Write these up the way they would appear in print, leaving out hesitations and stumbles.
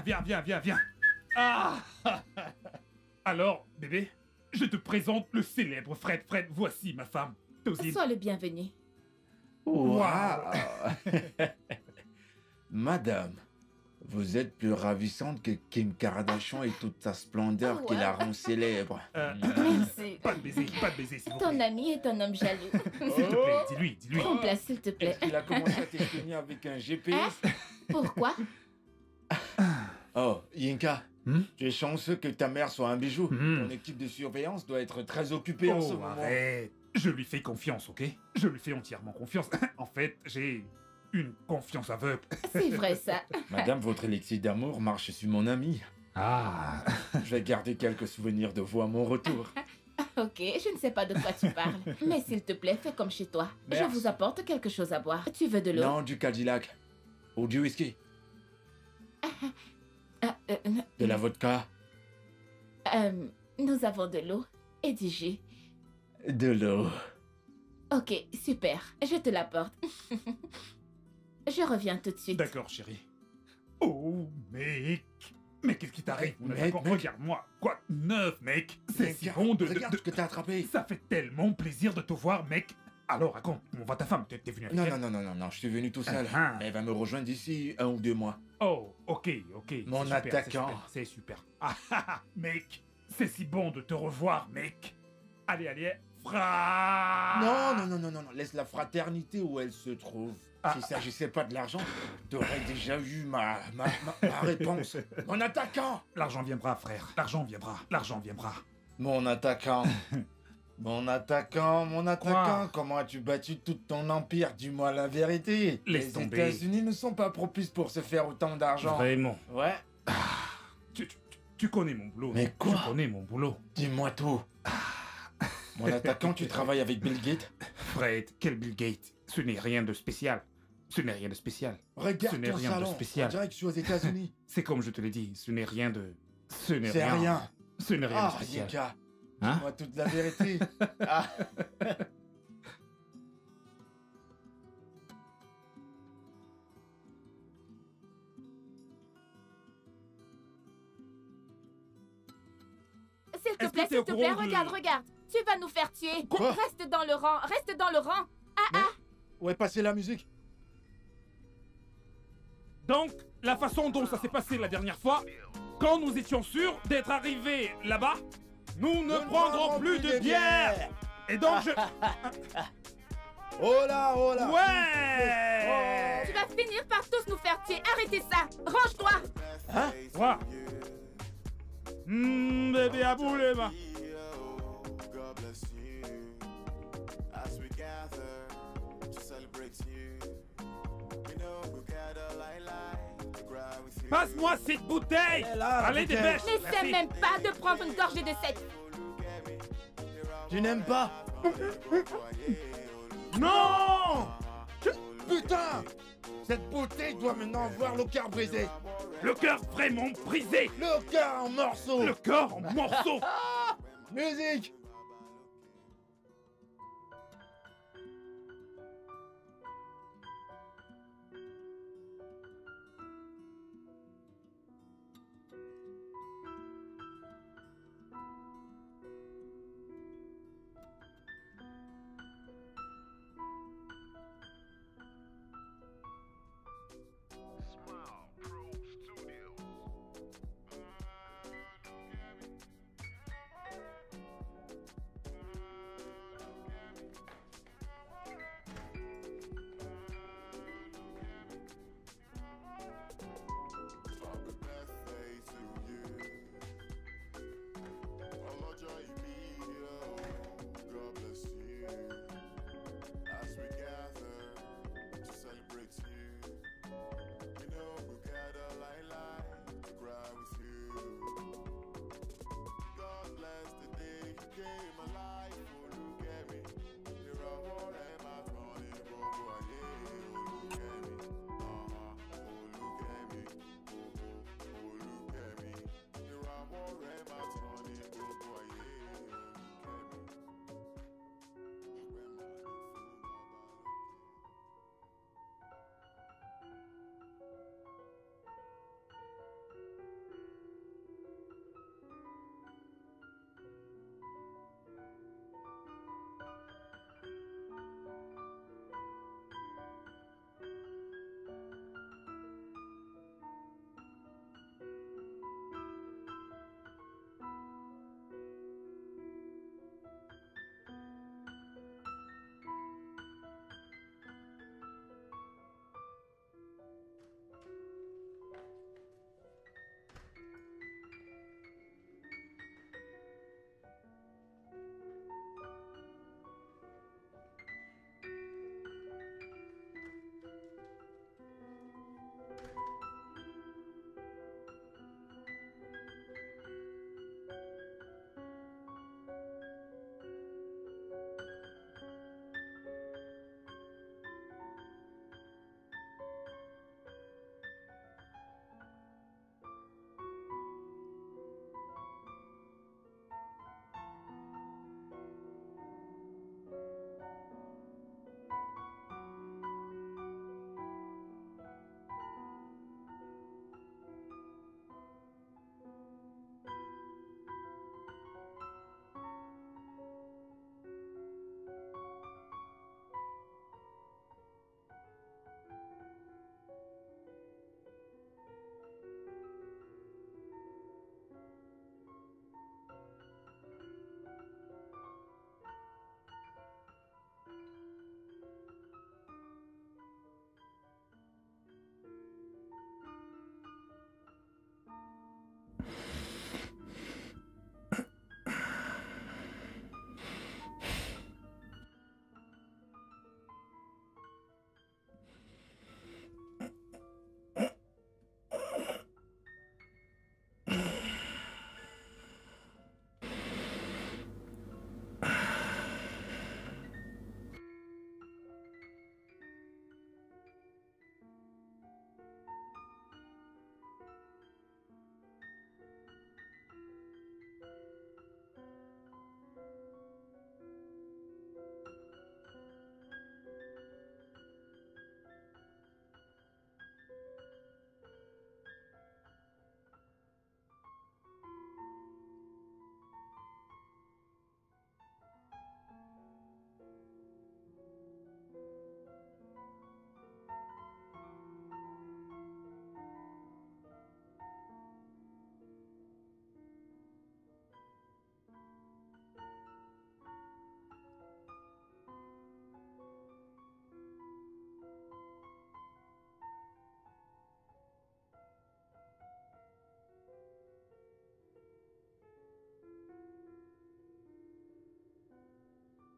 Viens, viens, viens, viens. Ah. Alors, bébé, je te présente le célèbre Fred. Fred, voici ma femme, Tozine. Sois le bienvenu. Waouh. Madame, vous êtes plus ravissante que Kim Kardashian et toute sa splendeur qui la rend célèbre. Merci. Pas de baiser, s'il vous Ton plaît. ami est un homme jaloux. S'il te plaît, dis-lui, dis-lui. Prends place, s'il te plaît. Il a commencé à t'espionner avec un GPS. Pourquoi? Oh, Yinka, Hmm? tu es chanceux que ta mère soit un bijou. Hmm. Ton équipe de surveillance doit être très occupée en ce Oh, moment. arrête. Je lui fais confiance, ok? Je lui fais entièrement confiance. En fait, j'ai une confiance aveugle. C'est vrai ça. Madame, votre élixir d'amour marche sur mon ami. Ah. Je vais garder quelques souvenirs de vous à mon retour. Ok, je ne sais pas de quoi tu parles. Mais s'il te plaît, fais comme chez toi. Merci. Je vous apporte quelque chose à boire. Tu veux de l'eau? Non, du Cadillac. Ou du whisky. De la vodka. Nous avons de l'eau et du jus. De l'eau. Ok, super. Je te l'apporte. Je reviens tout de suite. D'accord, chérie. Oh, mec. Mais qu'est-ce qui t'arrive? Mec, mec. Regarde-moi. Quoi? Neuf, mec. C'est si bon de... Regarde ce que t'as attrapé. Ça fait tellement plaisir de te voir, mec. Alors, raconte, on va ta femme, t'es venu avec Non, elle? non, je suis venu tout seul. Ah. Elle va me rejoindre d'ici 1 ou 2 mois. Oh, ok. Mon c'est super, attaquant. C'est super. Mec, c'est si bon de te revoir, mec. Allez, Non, laisse la fraternité où elle se trouve. S'il s'agissait pas de l'argent, t'aurais déjà eu ma réponse. Mon attaquant. L'argent viendra, frère. L'argent viendra. Mon attaquant. Mon attaquant, Quoi? comment as-tu battu tout ton empire? Dis-moi la vérité. Laisse Les tomber. États-Unis ne sont pas propices pour se faire autant d'argent. Vraiment. Ouais, Tu connais mon boulot. Mais non? quoi? Tu connais mon boulot. dis-moi tout. Mon attaquant, tu travailles avec Bill Gates? Fred, quel Bill Gates? Ce n'est rien de spécial. Ce n'est rien de spécial. Regarde Ce n'est ton rien de salon. spécial. On dirait que je suis aux États-Unis. C'est comme je te l'ai dit, ce n'est rien de... Ce n'est C'est rien. Ce n'est rien de Ah, spécial. Yinka, Hein? dis-moi toute la vérité. Ah. S'il te Est-ce que plaît, t'es au s'il te plaît, courant de- regarde. Tu vas nous faire tuer. Quoi? Reste dans le rang, reste dans le rang. Où est passée la musique? Donc, la façon dont ça s'est passé la dernière fois, quand nous étions sûrs d'être arrivés là-bas, nous ne prendrons plus de bière. Et donc je... Oh là, oh là. Ouais. Tu vas finir par tous nous faire tuer. Arrêtez ça. Range-toi. Hein? Quoi? Bébé Aboulema. God bless you as we gather to celebrate you. We know we gather like to cry with you. Passe-moi cette bouteille. Elle est là, la Allez, bouteille. dépêche. N'essaie Merci. même pas de prendre une gorgée de cette. Tu n'aimes pas? Non. Putain! Cette bouteille doit maintenant voir le cœur brisé. Le cœur vraiment brisé. Le cœur en morceaux. Le corps en morceaux. Musique! Birthday to you. Ọlọ́jọ́ ìbí God bless you as we gather to celebrate you. We know we'll gather like to cry with you. God bless the day you came alive. Olùkẹ́mi, ìràwọ̀ rẹ̀ máa tàn ní gbogbo ayé. Olùkẹ́mi, Olùkẹ́mi, Olùkẹ́mi, ìràwọ̀ rẹ̀ máa tàn ní gbogbo ayé. Olùkẹ́mi, ọpẹ́ máa ní fún bàbá lókè.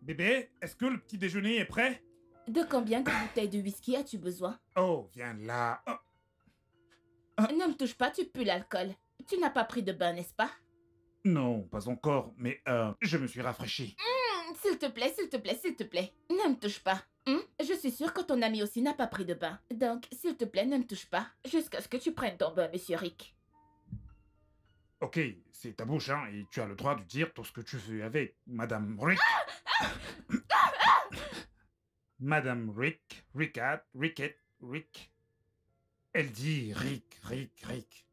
Bébé, est-ce que le petit déjeuner est prêt? De combien de bouteilles de whisky as-tu besoin? Oh, viens là. Oh. Ne me touche pas, tu pues l'alcool. Tu n'as pas pris de bain, n'est-ce pas? Non, pas encore, mais je me suis rafraîchi. S'il te plaît, s'il te plaît, s'il te plaît. Ne me touche pas. Je suis sûre que ton ami aussi n'a pas pris de bain. Donc, s'il te plaît, ne me touche pas. Jusqu'à ce que tu prennes ton bain, monsieur Rick. Ok, c'est ta bouche, hein, et tu as le droit de dire tout ce que tu veux avec Madame Rick. Madame Rick, Rickett, Rick. Elle dit Rick.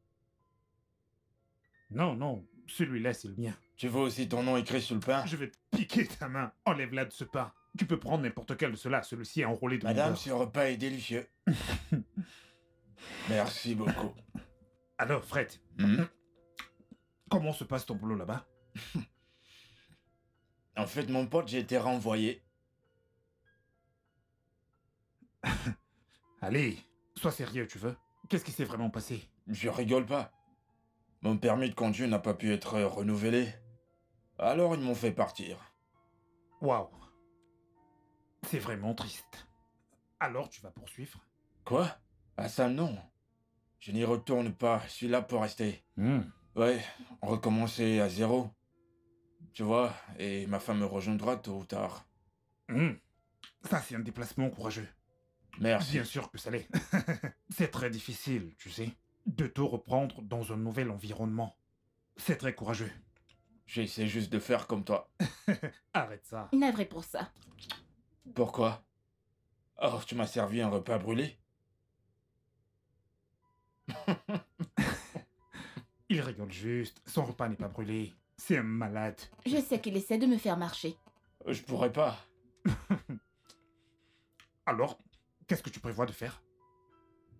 Non, celui-là, c'est le mien. Tu veux aussi ton nom écrit sur le pain? Je vais te piquer ta main. Enlève-la de ce pain. Tu peux prendre n'importe quel de ceux-là. Celui-ci est enroulé de Madame, beurre. ce repas est délicieux. Merci beaucoup. Alors, Fred, comment se passe ton boulot là-bas? En fait, mon pote, j'ai été renvoyé. Allez, sois sérieux, tu veux? Qu'est-ce qui s'est vraiment passé? Je rigole pas. Mon permis de conduire n'a pas pu être renouvelé. Alors ils m'ont fait partir. Waouh. C'est vraiment triste. Alors, tu vas poursuivre? Quoi? Ah ça non. Je n'y retourne pas, je suis là pour rester. Ouais, recommencer à zéro. Tu vois, et ma femme me rejoindra tôt ou tard. Ça, c'est un déplacement courageux. Merci. Bien sûr que ça l'est. C'est très difficile, tu sais, de tout reprendre dans un nouvel environnement. C'est très courageux. J'essaie juste de faire comme toi. Arrête ça. Navré pour ça. Pourquoi? Oh, tu m'as servi un repas brûlé? Il rigole juste. Son repas n'est pas brûlé. C'est un malade. Je sais qu'il essaie de me faire marcher. Je pourrais pas. Alors, qu'est-ce que tu prévois de faire?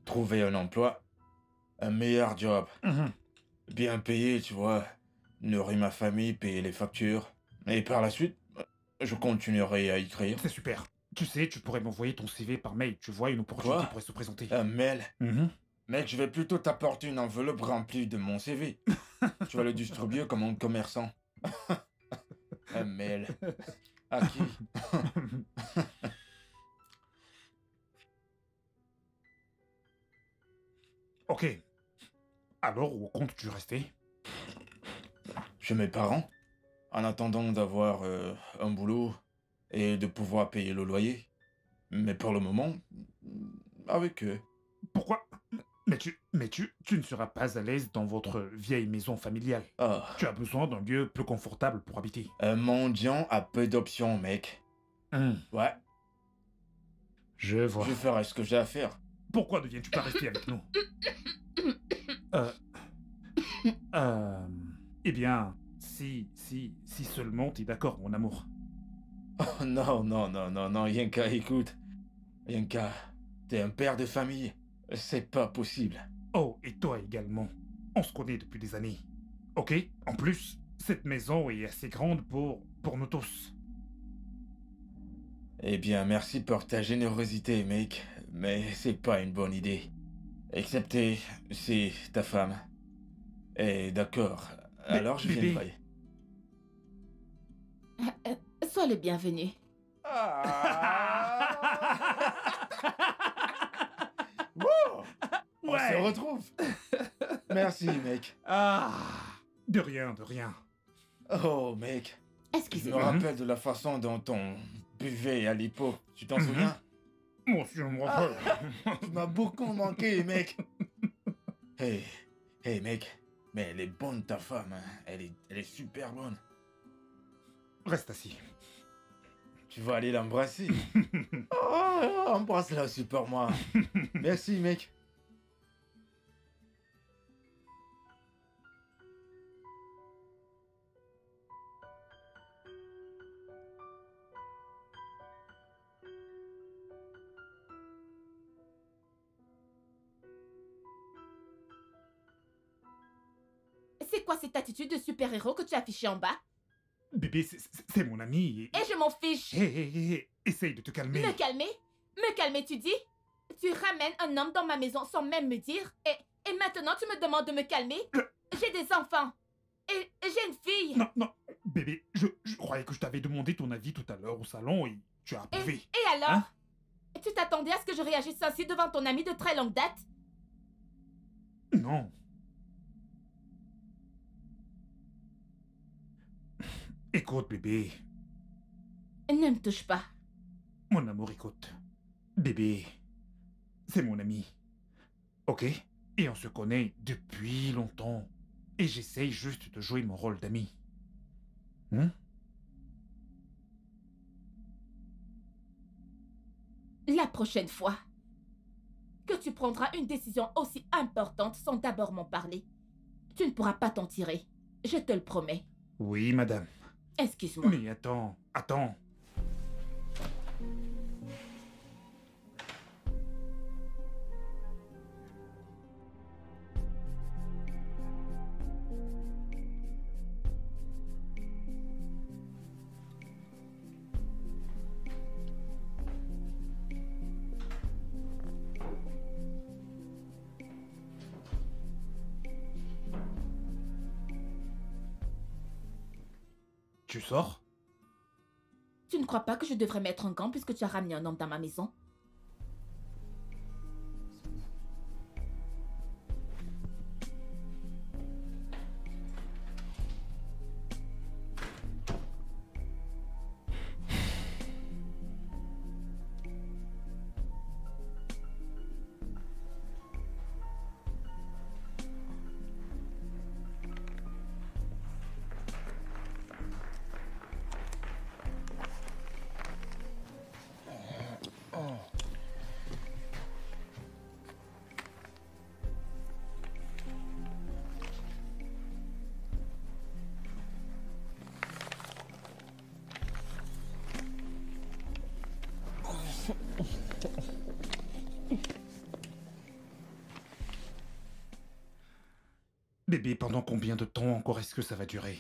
Trouver un emploi. Un meilleur job. Bien payé, tu vois. Nourrir ma famille, payer les factures. Et par la suite, je continuerai à écrire. C'est super. Tu sais, tu pourrais m'envoyer ton CV par mail. Tu vois, une opportunité Quoi? pourrait se présenter. Un mail? Mec, je vais plutôt t'apporter une enveloppe remplie de mon CV. Tu vas le distribuer comme un commerçant. Un mail. À qui? Ok. Alors, où comptes-tu rester? Chez mes parents. En attendant d'avoir un boulot et de pouvoir payer le loyer. Mais pour le moment, avec eux. Pourquoi? Mais tu ne seras pas à l'aise dans votre vieille maison familiale. Ah. Tu as besoin d'un lieu plus confortable pour habiter. Un mendiant a peu d'options, mec. Ouais, Je vois. je ferai ce que j'ai à faire. Pourquoi ne viens-tu pas rester avec nous? Eh bien, si seulement t'es d'accord, mon amour. Oh, non, rien qu'à, écoute. Rien qu'à, t'es un père de famille. C'est pas possible. Oh, et toi également. On se connaît depuis des années. Ok? En plus, cette maison est assez grande pour nous tous. Eh bien, merci pour ta générosité, mec. Mais c'est pas une bonne idée. Excepté si ta femme est d'accord. Mais, Alors je bébé. viendrai. Sois le bienvenu. On se retrouve. Merci, mec. De rien. Oh, mec. Je me Excusez-moi. rappelle de la façon dont on buvait à l'époque. Tu t'en souviens? Moi aussi, je me rappelle. Tu m'as beaucoup manqué, mec. Hey, mec. Mais elle est bonne, ta femme. Hein. Elle est super bonne. Reste assis. Tu vas aller l'embrasser. Oh, embrasse-la aussi pour moi. Merci, mec. C'est quoi cette attitude de super-héros que tu as affichée en bas? Bébé, c'est mon ami. Et je m'en fiche. Hé, essaye de te calmer. Me calmer? Me calmer, tu dis? Tu ramènes un homme dans ma maison sans même me dire? Et maintenant tu me demandes de me calmer? J'ai des enfants. Et j'ai une fille. Non, non, bébé, je croyais que je t'avais demandé ton avis tout à l'heure au salon et tu as approuvé. Et alors Hein? Tu t'attendais à ce que je réagisse ainsi devant ton ami de très longue date? Non. Écoute, bébé. Ne me touche pas. Mon amour, écoute. Bébé, c'est mon ami. Ok? Et on se connaît depuis longtemps. Et j'essaye juste de jouer mon rôle d'ami. La prochaine fois que tu prendras une décision aussi importante sans d'abord m'en parler, tu ne pourras pas t'en tirer. Je te le promets. Oui, madame. Excuse-moi. Mais attends, attends. Tu sors? Tu ne crois pas que je devrais mettre un gant puisque tu as ramené un homme dans ma maison? Bébé, pendant combien de temps encore est-ce que ça va durer?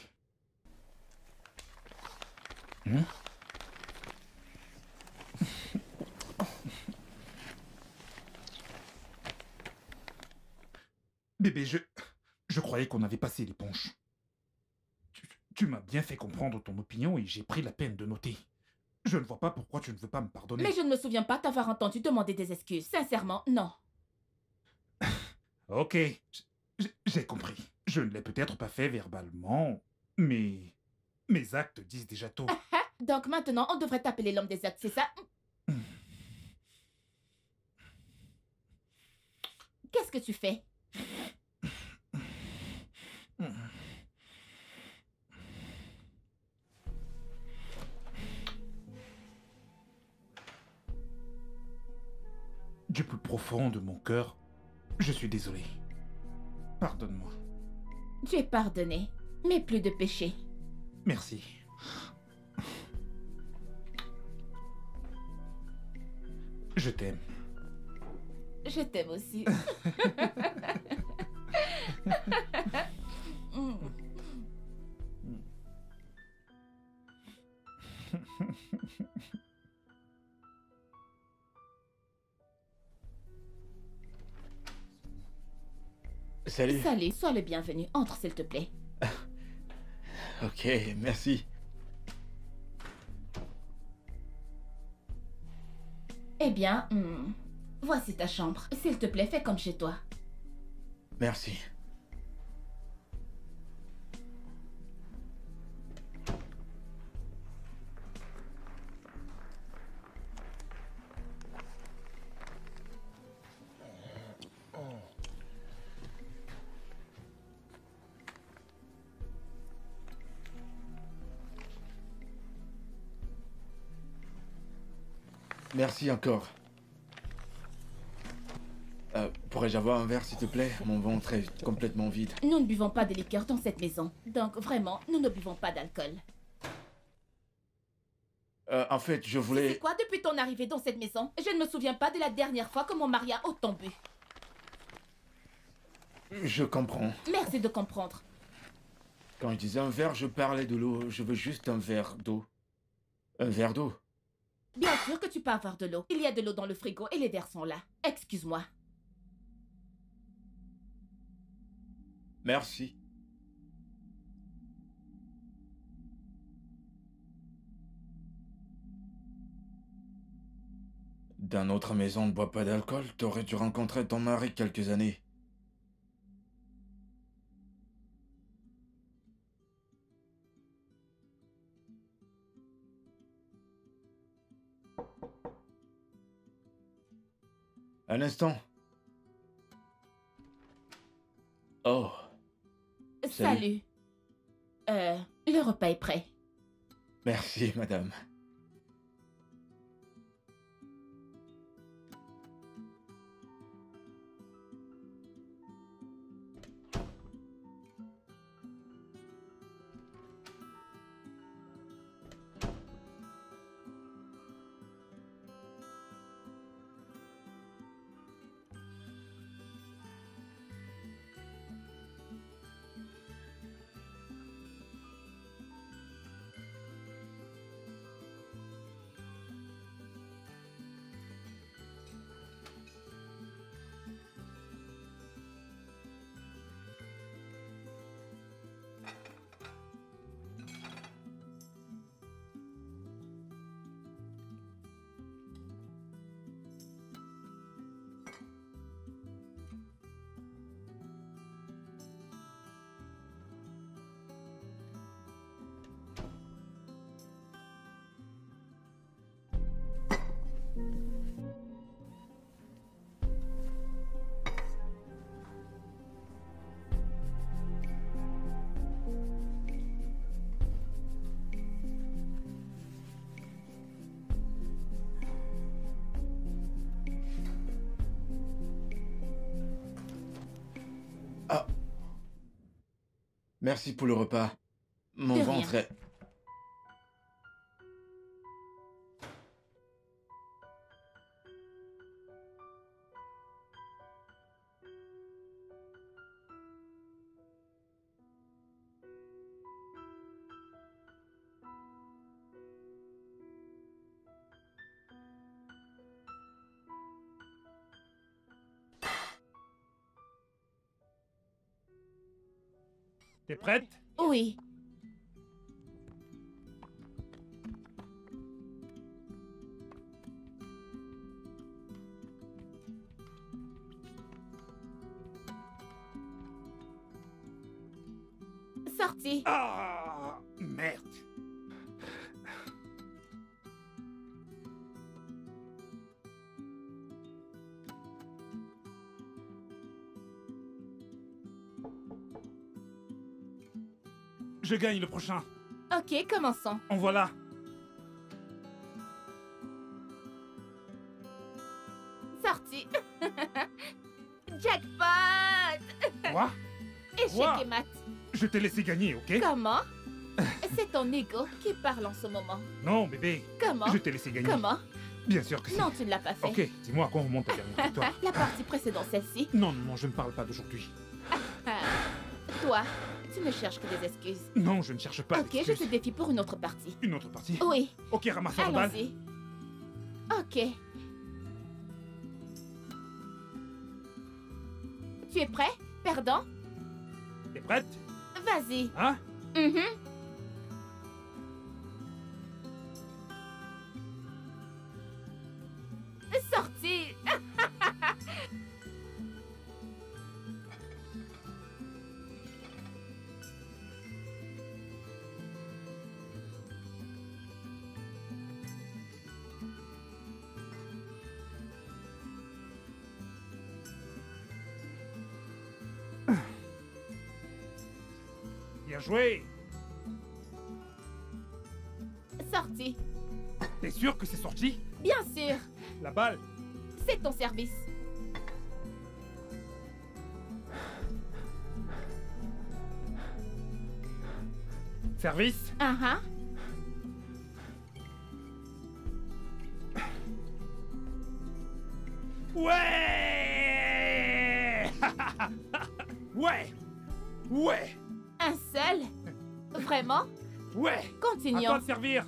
Bébé, je croyais qu'on avait passé l'éponge. Tu m'as bien fait comprendre ton opinion et j'ai pris la peine de noter. Je ne vois pas pourquoi tu ne veux pas me pardonner. Mais je ne me souviens pas t'avoir entendu demander des excuses. Sincèrement, non. Ok, j'ai compris. Je ne l'ai peut-être pas fait verbalement, mais mes actes disent déjà tout. Donc maintenant, on devrait t'appeler l'homme des actes, c'est ça? Qu'est-ce que tu fais? Du plus profond de mon cœur, je suis désolé. Pardonne-moi. Tu es pardonné, mais plus de péché. Merci. Je t'aime. Je t'aime aussi. Mm. Salut. Salut, sois le bienvenu. Entre, s'il te plaît. Ok, merci. Eh bien, voici ta chambre. S'il te plaît, fais comme chez toi. Merci. Merci encore. Pourrais-je avoir un verre, s'il te plaît? Mon ventre est complètement vide. Nous ne buvons pas de liqueur dans cette maison. Donc, vraiment, nous ne buvons pas d'alcool. En fait, je C'est voulais... quoi depuis ton arrivée dans cette maison? Je ne me souviens pas de la dernière fois que mon mari a autant bu. Je comprends. Merci de comprendre. Quand je disais un verre, je parlais de l'eau. Je veux juste un verre d'eau. Un verre d'eau. Bien sûr que tu peux avoir de l'eau. Il y a de l'eau dans le frigo et les verres sont là. Excuse-moi. Merci. D'un autre maison ne boit pas d'alcool, t'aurais dû rencontrer ton mari quelques années. Un instant. Oh, Salut. Le repas est prêt. merci, madame. Ah, merci pour le repas. Mon De rien. ventre est... T'es prête? Oui. Sorti. Ah, merde. Je gagne le prochain. Ok, commençons. En voilà. Sorti. Jackpot. Quoi? Échec Quoi? et mat. Je t'ai laissé gagner, ok? Comment? C'est ton ego qui parle en ce moment. Non, bébé. Comment? Je t'ai laissé gagner. Comment? Bien sûr que si. Non, tu ne l'as pas fait. Ok, dis-moi quand on remonte à dernière victoire. La partie précédente, celle-ci. Non, non, non, je ne parle pas d'aujourd'hui. Ah. Toi, tu ne cherches que des excuses. Non, je ne cherche pas Ok, je d'excuses. te défie pour une autre partie. Une autre partie? Oui, Ok, ramasseur de balles. allons-y. Ok. Tu es prêt, perdant? T'es prête? Vas-y. Hein? Mhm. Sorti. Bien joué. Sorti. T'es sûr que c'est sorti? Bien sûr. La balle? C'est ton service. Service? Ah ah. Ouais! Ouais! Ouais! Un seul? Vraiment? Ouais! À Continuons. toi de servir!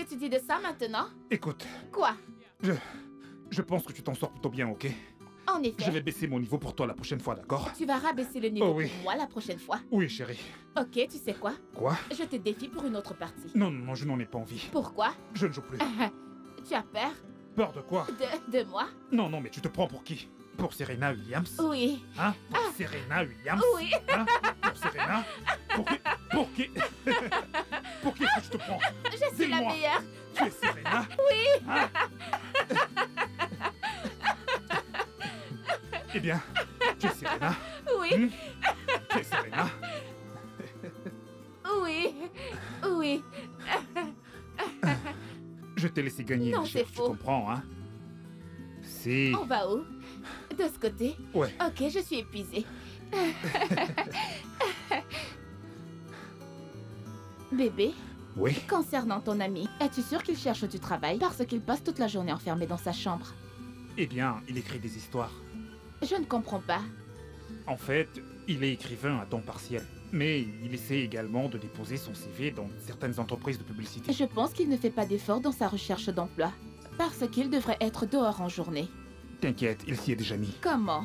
tu dis de ça maintenant? Écoute, Quoi? je pense que tu t'en sors plutôt bien, ok? En effet. Je vais baisser mon niveau pour toi la prochaine fois, d'accord? Tu vas rabaisser le niveau Oh oui. pour moi la prochaine fois. Oui, chérie. Ok, tu sais quoi? Quoi? Je te défie pour une autre partie. Non, non, non, je n'en ai pas envie. Pourquoi? Je ne joue plus. Tu as peur? Peur de quoi? De moi? Non, non, mais tu te prends pour qui? Pour Serena Williams? Oui. Hein? Pour Serena Williams? Oui. Hein? Pour Serena? Pour qui? Pour qui? Pour qui est-ce que tu te prends? Je suis la Dis-moi. meilleure. Tu es Serena? Oui. Hein? Eh bien, tu es Serena? Oui. Hmm? Tu es Serena? Oui. Oui. Je t'ai laissé gagner, Non, ma chère, c'est tu faux. comprends, hein? Si. On va où? De ce côté? Ouais. Ok, je suis épuisée. Bébé, Oui. concernant ton ami, es-tu sûr qu'il cherche du travail parce qu'il passe toute la journée enfermé dans sa chambre? Eh bien, il écrit des histoires. Je ne comprends pas. En fait, il est écrivain à temps partiel. Mais il essaie également de déposer son CV dans certaines entreprises de publicité. Je pense qu'il ne fait pas d'effort dans sa recherche d'emploi. Parce qu'il devrait être dehors en journée. T'inquiète, il s'y est déjà mis. Comment?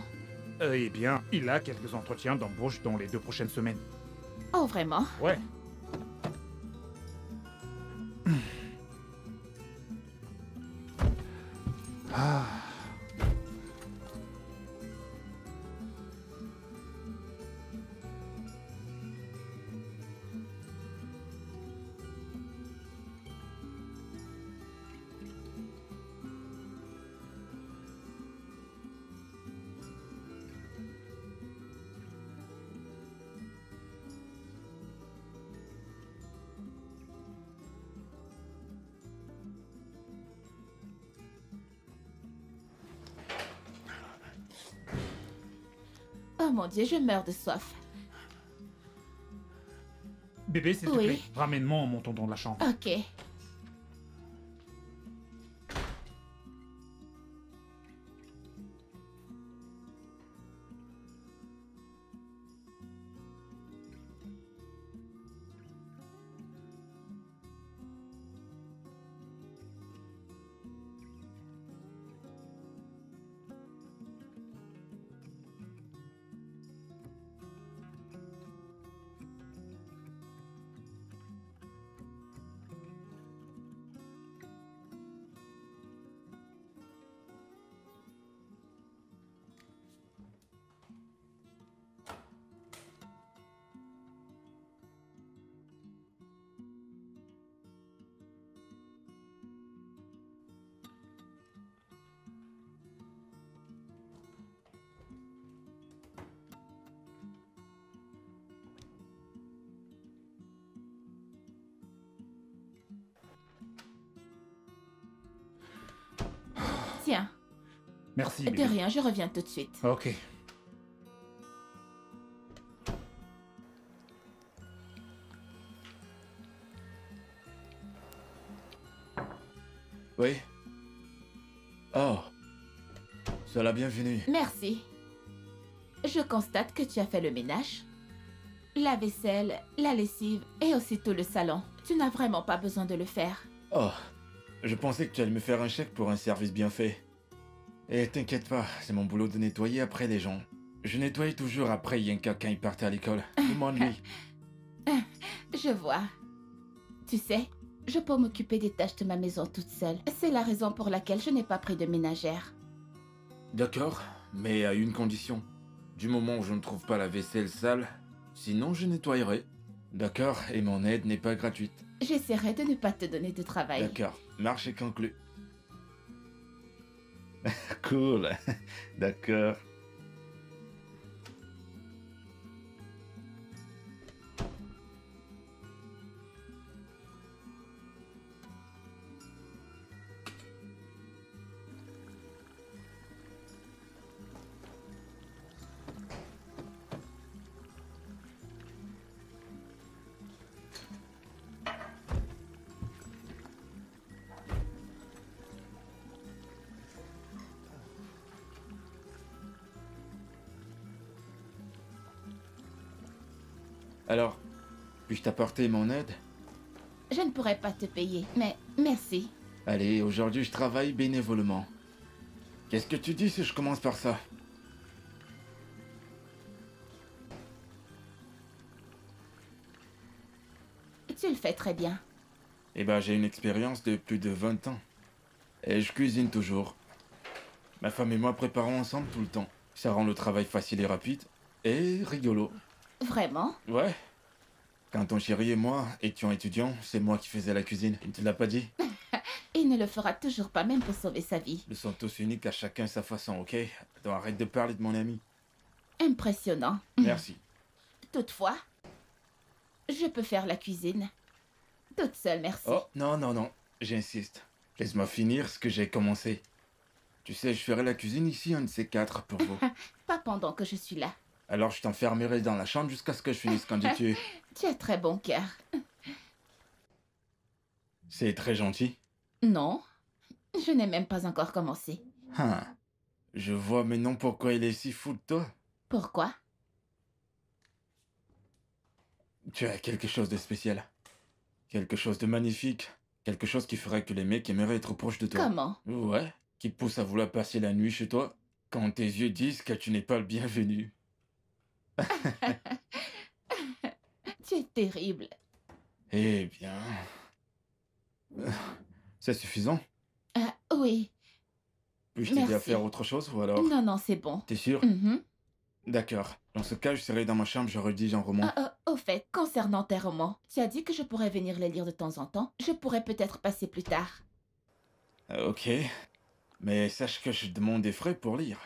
Eh bien, il a quelques entretiens d'embauche dans les 2 prochaines semaines. Oh, vraiment? Ouais. Ah. Oh mon Dieu, je meurs de soif. Bébé, s'il te Oui. plaît, ramène-moi en montant dans la chambre. Ok. Tiens, Merci, de bébé. rien, je reviens tout de suite. Ok. Oui. Oh. Sois la bienvenue. Merci. Je constate que tu as fait le ménage, la vaisselle, la lessive et aussitôt le salon. Tu n'as vraiment pas besoin de le faire. Oh. Je pensais que tu allais me faire un chèque pour un service bien fait. Et t'inquiète pas, c'est mon boulot de nettoyer après les gens. Je nettoyais toujours après Yenka quand il partait à l'école. Demande-lui. Je vois. Tu sais, je peux m'occuper des tâches de ma maison toute seule. C'est la raison pour laquelle je n'ai pas pris de ménagère. D'accord, mais à une condition. Du moment où je ne trouve pas la vaisselle sale, sinon je nettoyerai. D'accord, et mon aide n'est pas gratuite. J'essaierai de ne pas te donner de travail. D'accord, marché conclu. Cool, d'accord. Alors, puis-je t'apporter mon aide? Je ne pourrais pas te payer, mais merci. Allez, aujourd'hui je travaille bénévolement. Qu'est-ce que tu dis si je commence par ça? Tu le fais très bien. Eh ben, j'ai une expérience de plus de 20 ans. Et je cuisine toujours. Ma femme et moi préparons ensemble tout le temps. Ça rend le travail facile et rapide. Et rigolo. Vraiment? Ouais. Quand ton chéri et moi étions étudiants, c'est moi qui faisais la cuisine. Il ne te l'a pas dit? Il ne le fera toujours pas même pour sauver sa vie. Nous sommes tous uniques à chacun sa façon, ok? Donc arrête de parler de mon ami. Impressionnant. Merci. Toutefois, je peux faire la cuisine. Toute seule, merci. Oh, non, non, non. J'insiste. Laisse-moi finir ce que j'ai commencé. Tu sais, je ferai la cuisine ici, un de ces quatre, pour vous. Pas pendant que je suis là. Alors je t'enfermerai dans la chambre jusqu'à ce que je finisse quand tu... Tu as très bon cœur. C'est très gentil. Non, je n'ai même pas encore commencé. Hein. Je vois maintenant pourquoi il est si fou de toi. Pourquoi? Tu as quelque chose de spécial. Quelque chose de magnifique. Quelque chose qui ferait que les mecs aimeraient être proches de toi. Comment? Ouais. Qui te pousse à vouloir passer la nuit chez toi quand tes yeux disent que tu n'es pas le bienvenu. Tu es terrible. Eh bien... C'est suffisant? Oui. Puis-je t'aider à Merci. faire autre chose ou alors... Non, non, c'est bon. T'es sûr? Mhm. D'accord. Dans ce cas, je serai dans ma chambre, je rédige un roman. Au fait, concernant tes romans, tu as dit que je pourrais venir les lire de temps en temps. Je pourrais peut-être passer plus tard. Ok. Mais sache que je demande des frais pour lire.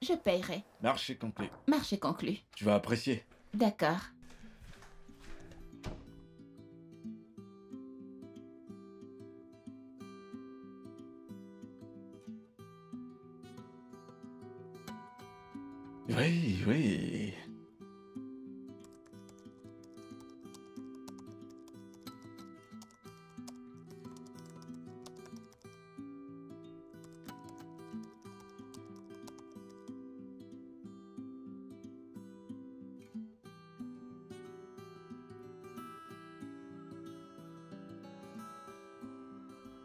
Je payerai. Marché conclu. Marché conclu. Tu vas apprécier. D'accord. Oui, oui.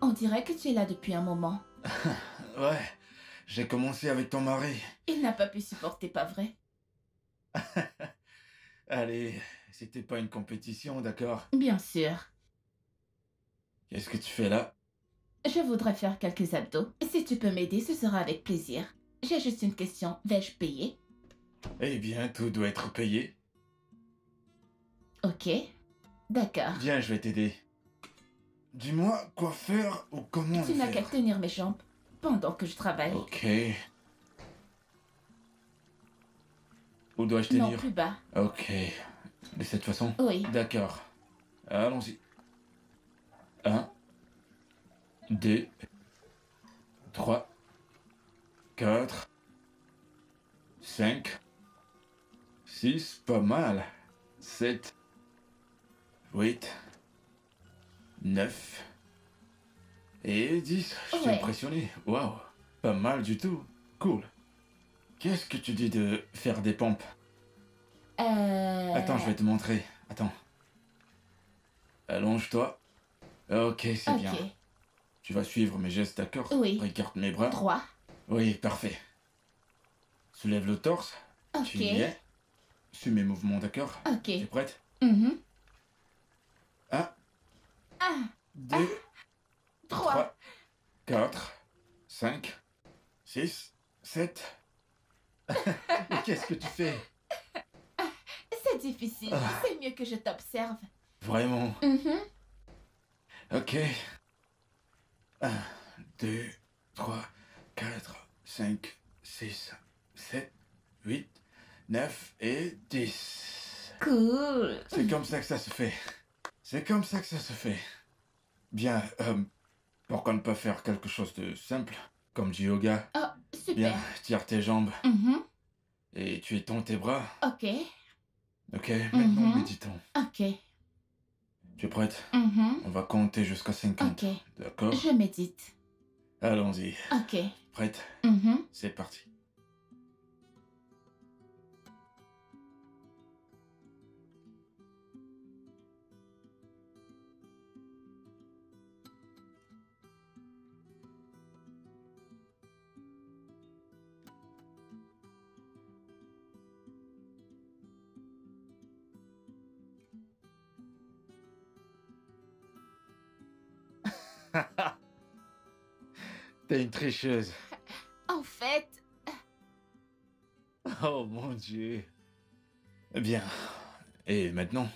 On dirait que tu es là depuis un moment. Ouais. J'ai commencé avec ton mari. Il n'a pas pu supporter, pas vrai? Allez, c'était pas une compétition, d'accord? Bien sûr. Qu'est-ce que tu fais là? Je voudrais faire quelques abdos. Si tu peux m'aider, ce sera avec plaisir. J'ai juste une question. Vais-je payer? Eh bien, tout doit être payé. Ok. D'accord. Viens, je vais t'aider. Dis-moi quoi faire ou comment Tu le n'as qu'à faire. tenir mes jambes pendant que je travaille. Ok. Où dois-je Non, tenir? plus bas. Ok. De cette façon? Oui. D'accord. Allons-y. 1, 2, 3, 4, 5, 6, pas mal. 7, 8, 9 et 10. Je suis Ouais. impressionné. Waouh. Pas mal du tout. Cool. Qu'est-ce que tu dis de faire des pompes? Attends, je vais te montrer. Attends. Allonge-toi. Ok, c'est Ok. bien. Tu vas suivre mes gestes, d'accord? Oui. Regarde mes bras. Droit. Oui, parfait. Soulève le torse. Ok. Tu y es. Suis mes mouvements, d'accord? Ok. Tu es prête? Mhm. 1, Ah, 2, 3. 3, 4, 5, 6, 7. Mais qu'est-ce que tu fais? C'est difficile. Ah. C'est mieux que je t'observe. Vraiment? Mhm. Ok. 1, 2, 3, 4, 5, 6, 7, 8, 9 et 10. Cool. C'est comme ça que ça se fait. C'est comme ça que ça se fait. Bien, pourquoi ne pas faire quelque chose de simple, comme du yoga? Oh, super. Bien, tire tes jambes Mhm. et tu étends tes bras. Ok. Ok, maintenant Mhm. méditons. Ok. Tu es prête? Mhm. On va compter jusqu'à 50. Ok. D'accord? Je médite. Allons-y. Ok. Prête? Mhm. C'est parti. T'es une tricheuse. En fait, Oh mon Dieu. Bien. Et maintenant,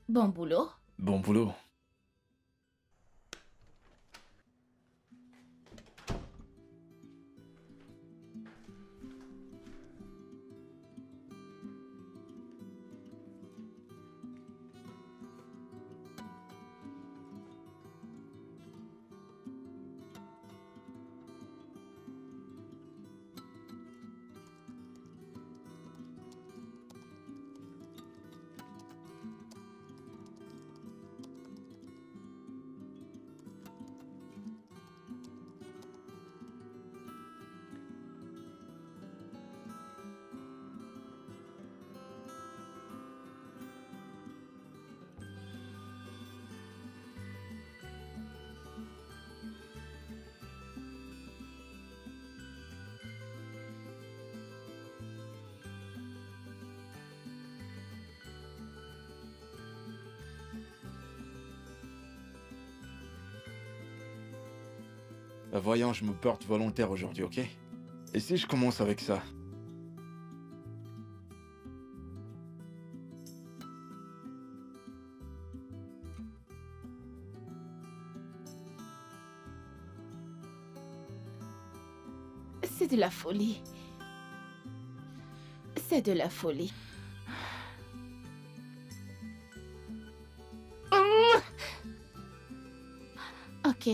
bon boulot. bon boulot. Voyons, je me porte volontaire aujourd'hui, ok? Et si je commence avec ça? C'est de la folie. C'est de la folie. Ok.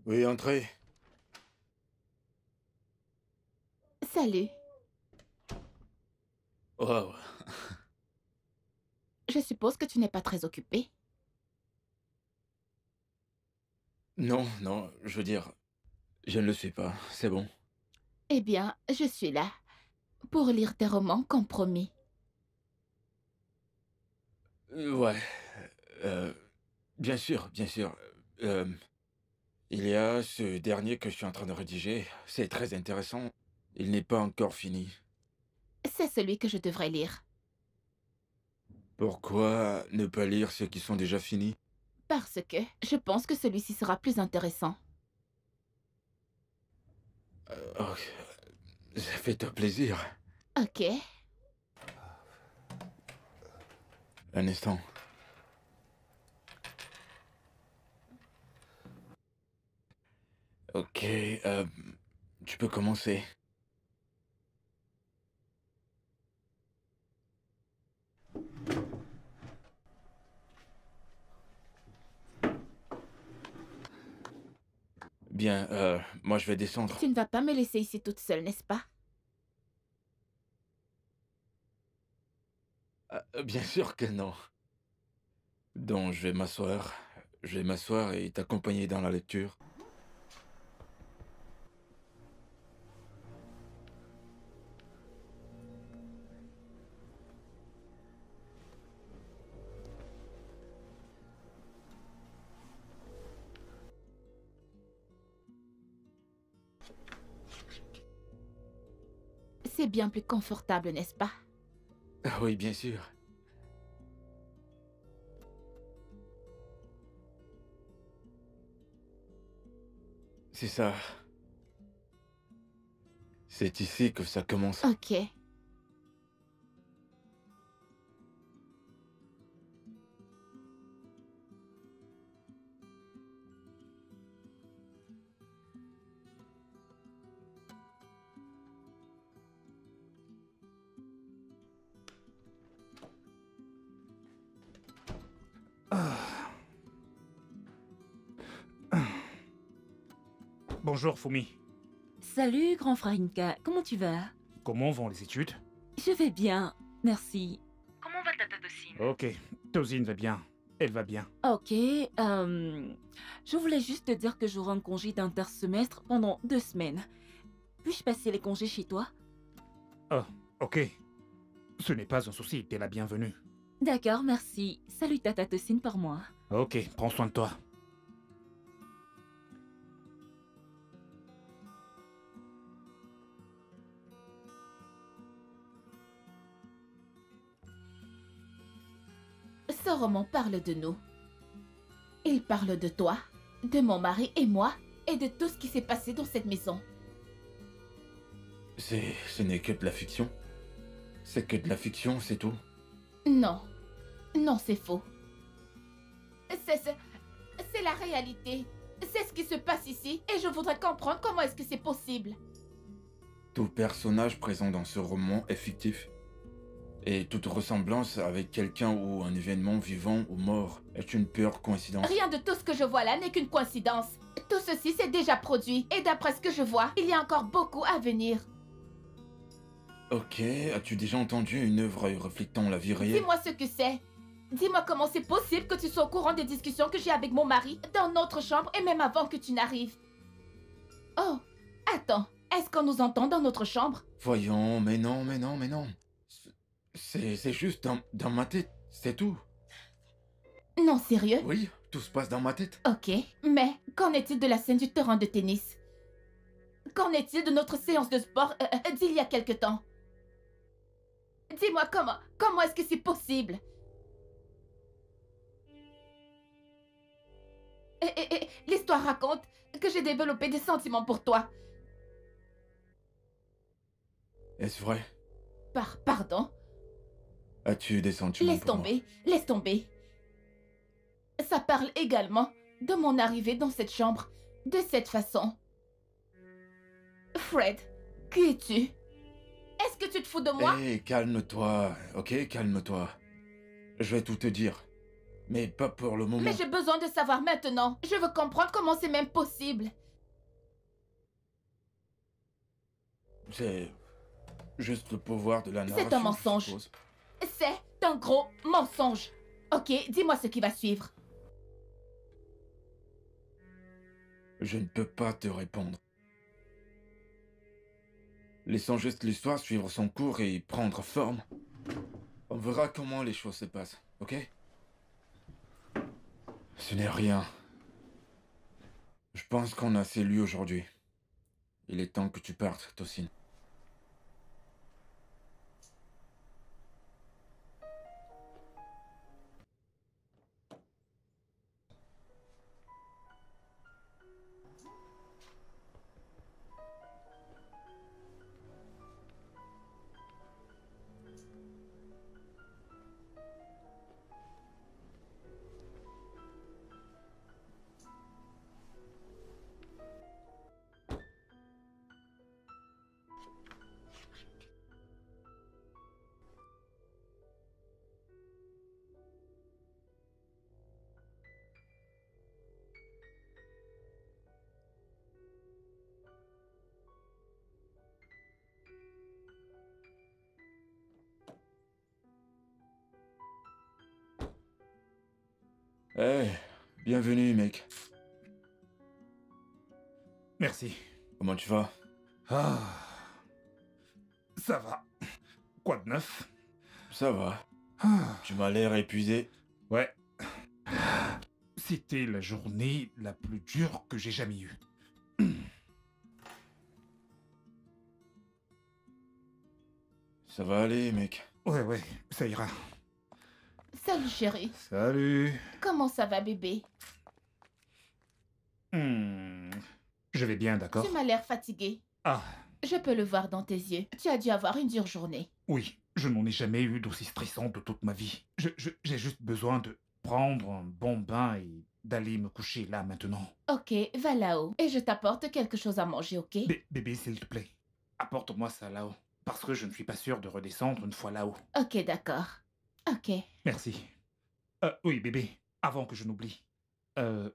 Oui, entrez. Salut. Wow. Je suppose que tu n'es pas très occupé. Non, non, je veux dire, je ne le suis pas, c'est bon. Eh bien, je suis là pour lire tes romans comme promis. Ouais. Euh, bien sûr, bien sûr. Euh, il y a ce dernier que je suis en train de rédiger. C'est très intéressant. Il n'est pas encore fini. C'est celui que je devrais lire. Pourquoi ne pas lire ceux qui sont déjà finis? Parce que je pense que celui-ci sera plus intéressant. Oh, ça fait un plaisir. Ok. Un instant. Ok, tu peux commencer. Bien, moi je vais descendre. Tu ne vas pas me laisser ici toute seule, n'est-ce pas? Bien sûr que non. Donc je vais m'asseoir. Je vais m'asseoir et t'accompagner dans la lecture. C'est bien plus confortable, n'est-ce pas? Ah oui, bien sûr. C'est ça. C'est ici que ça commence. Ok. Bonjour, Fumi. Salut, grand frère Inka, comment tu vas? Comment vont les études? Je vais bien, merci. Comment va ta Totocine? Ok, Tosine va bien. Elle va bien. Ok, je voulais juste te dire que j'aurai un congé d'intersemestre pendant 2 semaines. Puis-je passer les congés chez toi? Oh, ok. Ce n'est pas un souci, t'es la bienvenue. D'accord, merci. Salut ta Totocine par moi. Ok, prends soin de toi. Ce roman parle de nous. Il parle de toi, de mon mari et moi, et de tout ce qui s'est passé dans cette maison. Ce n'est que de la fiction. C'est que de la fiction, c'est tout. Non. Non, c'est faux. C'est la réalité. C'est ce qui se passe ici, et je voudrais comprendre comment est-ce que c'est possible. Tout personnage présent dans ce roman est fictif. Et toute ressemblance avec quelqu'un ou un événement vivant ou mort est une pure coïncidence. Rien de tout ce que je vois là n'est qu'une coïncidence. Tout ceci s'est déjà produit, et d'après ce que je vois, il y a encore beaucoup à venir. Ok, as-tu déjà entendu une œuvre reflétant la vie réelle? Dis-moi ce que c'est. Dis-moi comment c'est possible que tu sois au courant des discussions que j'ai avec mon mari dans notre chambre et même avant que tu n'arrives. Oh, attends, est-ce qu'on nous entend dans notre chambre? Voyons, mais non. C'est juste dans ma tête, c'est tout. Non, sérieux? Oui, tout se passe dans ma tête. Ok, mais qu'en est-il de la scène du terrain de tennis? Qu'en est-il de notre séance de sport d'il y a quelque temps? Dis-moi comment est-ce que c'est possible? Et l'histoire raconte que j'ai développé des sentiments pour toi. Est-ce vrai? Pardon? As-tu des sentiments Laisse pour moi? tomber, laisse tomber. Ça parle également de mon arrivée dans cette chambre, de cette façon. Fred, qui es-tu? Est-ce que tu te fous de moi? Hé, calme-toi, ok, calme-toi. Je vais tout te dire. Mais pas pour le moment. Mais j'ai besoin de savoir maintenant. Je veux comprendre comment c'est même possible. C'est juste le pouvoir de la narration. C'est un mensonge. je suppose. C'est un gros mensonge. Ok, dis-moi ce qui va suivre. Je ne peux pas te répondre. Laissons juste l'histoire suivre son cours et prendre forme. On verra comment les choses se passent, ok? Ce n'est rien. Je pense qu'on a assez lu aujourd'hui. Il est temps que tu partes, Tosin. Hey, bienvenue, mec. Merci. Comment tu vas? Ah. Ça va. Quoi de neuf? Ça va. Ah. Tu m'as l'air épuisé. Ouais. C'était la journée la plus dure que j'ai jamais eue. Ça va aller, mec. Ouais, ça ira. Salut chérie. Salut. Comment ça va bébé? Je vais bien, d'accord? Tu m'as l'air fatigué. Ah, Je peux le voir dans tes yeux. Tu as dû avoir une dure journée. oui. Je n'en ai jamais eu d'aussi stressant de toute ma vie. J'ai juste besoin de prendre un bon bain et d'aller me coucher là maintenant. Ok, va là-haut. Et je t'apporte quelque chose à manger, ok? Bébé, s'il te plaît, apporte-moi ça là-haut. Parce que je ne suis pas sûr de redescendre une fois là-haut. Ok, d'accord. Ok. Merci. Oui, bébé, avant que je n'oublie.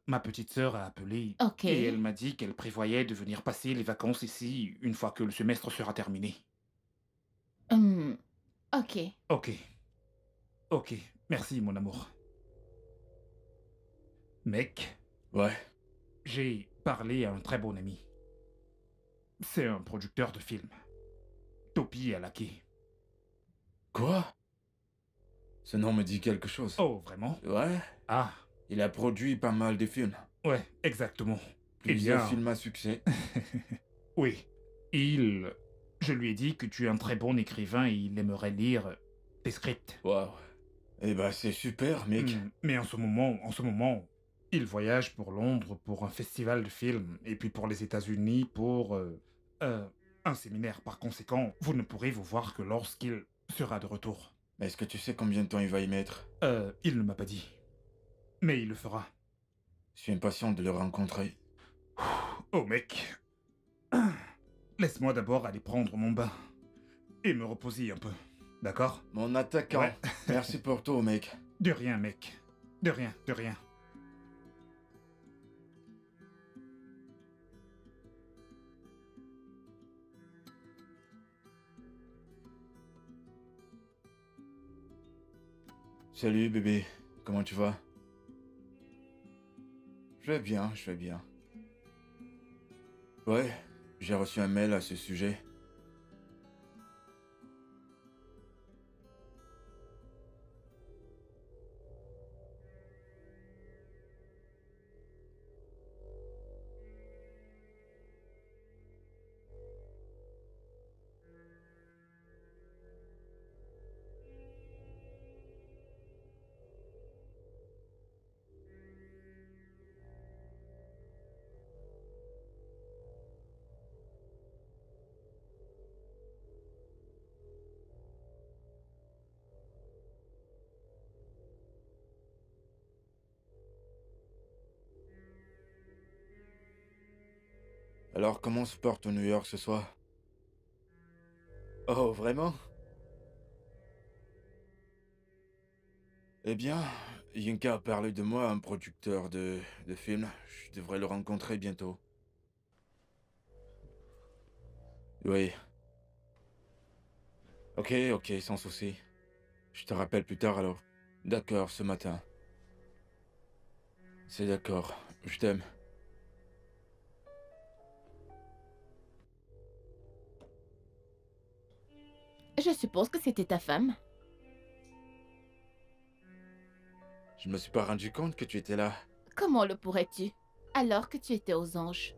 Ma petite sœur a appelé Ok. et elle m'a dit qu'elle prévoyait de venir passer les vacances ici une fois que le semestre sera terminé. Ok. Ok, merci mon amour. Mec, Ouais. j'ai parlé à un très bon ami. C'est un producteur de films. Topi Alake. Quoi? Ce nom me dit quelque chose. Oh, vraiment? Ouais. Ah, Il a produit pas mal de films. ouais, exactement. Plusieurs bien. films à succès. Oui, je lui ai dit que tu es un très bon écrivain et il aimerait lire tes scripts. Waouh. Eh bah, c'est super, mec. Mais en ce moment, il voyage pour Londres pour un festival de films, et puis pour les États-Unis pour euh, un séminaire. Par conséquent, vous ne pourrez vous voir que lorsqu'il sera de retour. Mais est-ce que tu sais combien de temps il va y mettre? Il ne m'a pas dit, mais il le fera. Je suis impatient de le rencontrer. Oh mec, laisse-moi d'abord aller prendre mon bain et me reposer un peu, d'accord? Mon attaquant. Ouais. Merci pour tout, mec. De rien, mec. De rien, de rien. Salut, bébé. Comment tu vas? Je vais bien, je vais bien. Ouais, j'ai reçu un mail à ce sujet. Alors, comment se porte New York ce soir? Oh, vraiment? Eh bien, Yinka a parlé de moi à un producteur de films. Je devrais le rencontrer bientôt. Oui. Ok, ok, sans souci. Je te rappelle plus tard alors. D'accord, ce matin. C'est d'accord. Je t'aime. Je suppose que c'était ta femme. Je me suis pas rendu compte que tu étais là. Comment le pourrais-tu, alors que tu étais aux anges?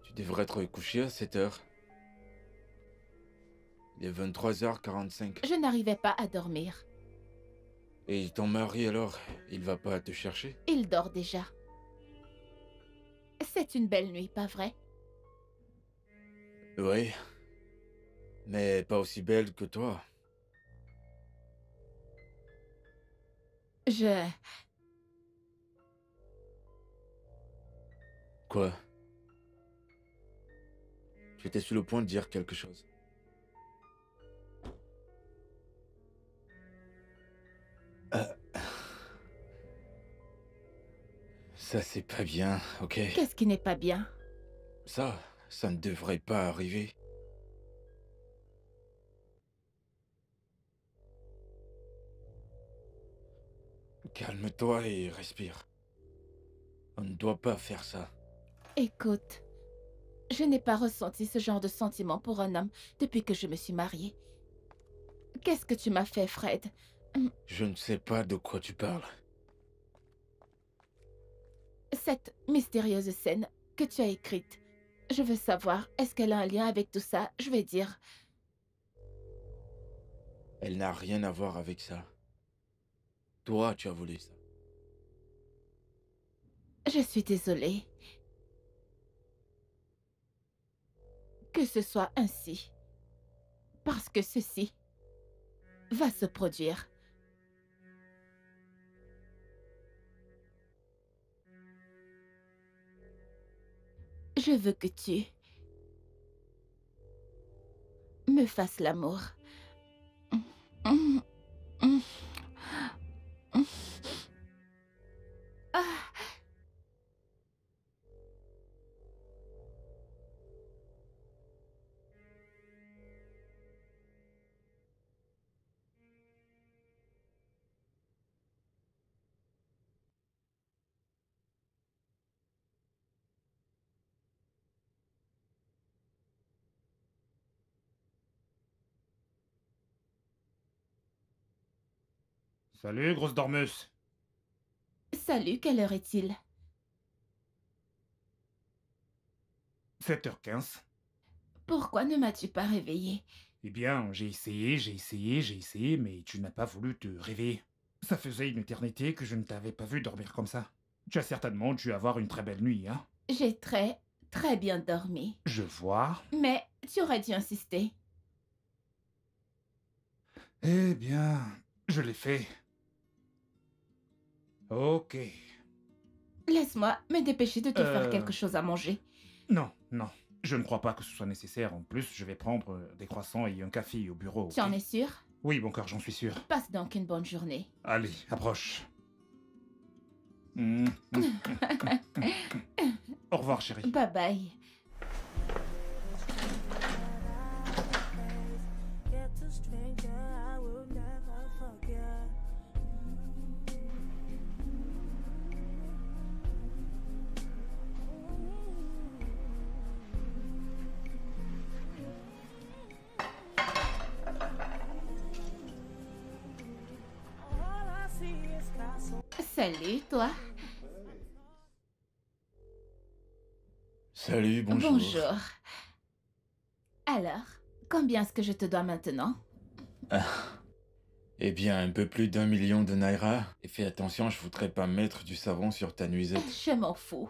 Tu devrais être couché à 7 heures. Il est 23h45. Je n'arrivais pas à dormir. Et ton mari alors, il va pas te chercher? Il dort déjà. C'est une belle nuit, pas vrai? Oui. Mais pas aussi belle que toi. Je... Quoi? J'étais sur le point de dire quelque chose. Ça c'est pas bien, ok? Qu'est-ce qui n'est pas bien? Ça ne devrait pas arriver. Calme-toi et respire. On ne doit pas faire ça. Écoute, je n'ai pas ressenti ce genre de sentiment pour un homme depuis que je me suis mariée. Qu'est-ce que tu m'as fait, Fred? Je ne sais pas de quoi tu parles. Cette mystérieuse scène que tu as écrite, je veux savoir, est-ce qu'elle a un lien avec tout ça? Je vais dire, Elle n'a rien à voir avec ça. Toi, tu as voulu ça. je suis désolée. Que ce soit ainsi. Parce que ceci va se produire. Je veux que tu me fasses l'amour. Ah, Salut, grosse dormeuse. salut, quelle heure est-il? 7h15. Pourquoi ne m'as-tu pas réveillée? Eh bien, j'ai essayé, mais tu n'as pas voulu te réveiller. Ça faisait une éternité que je ne t'avais pas vu dormir comme ça. Tu as certainement dû avoir une très belle nuit, hein? J'ai très bien dormi. Je vois. Mais tu aurais dû insister. Eh bien, je l'ai fait. Ok. Laisse-moi me dépêcher de te faire Euh. quelque chose à manger. Non, non. Je ne crois pas que ce soit nécessaire. En plus, je vais prendre des croissants et un café au bureau. Tu en ok? es sûr? Oui, bon cœur, j'en suis sûr. Passe donc une bonne journée. Allez, approche. Au revoir, chérie. Bye bye. Get to stranger, I will never forget. All I see is castle. Salut, toi. Salut, bonjour. Bonjour. Alors, combien est-ce que je te dois maintenant? Eh bien, un peu plus d'1 million de naira. Et fais attention, je voudrais pas mettre du savon sur ta nuisette. Je m'en fous.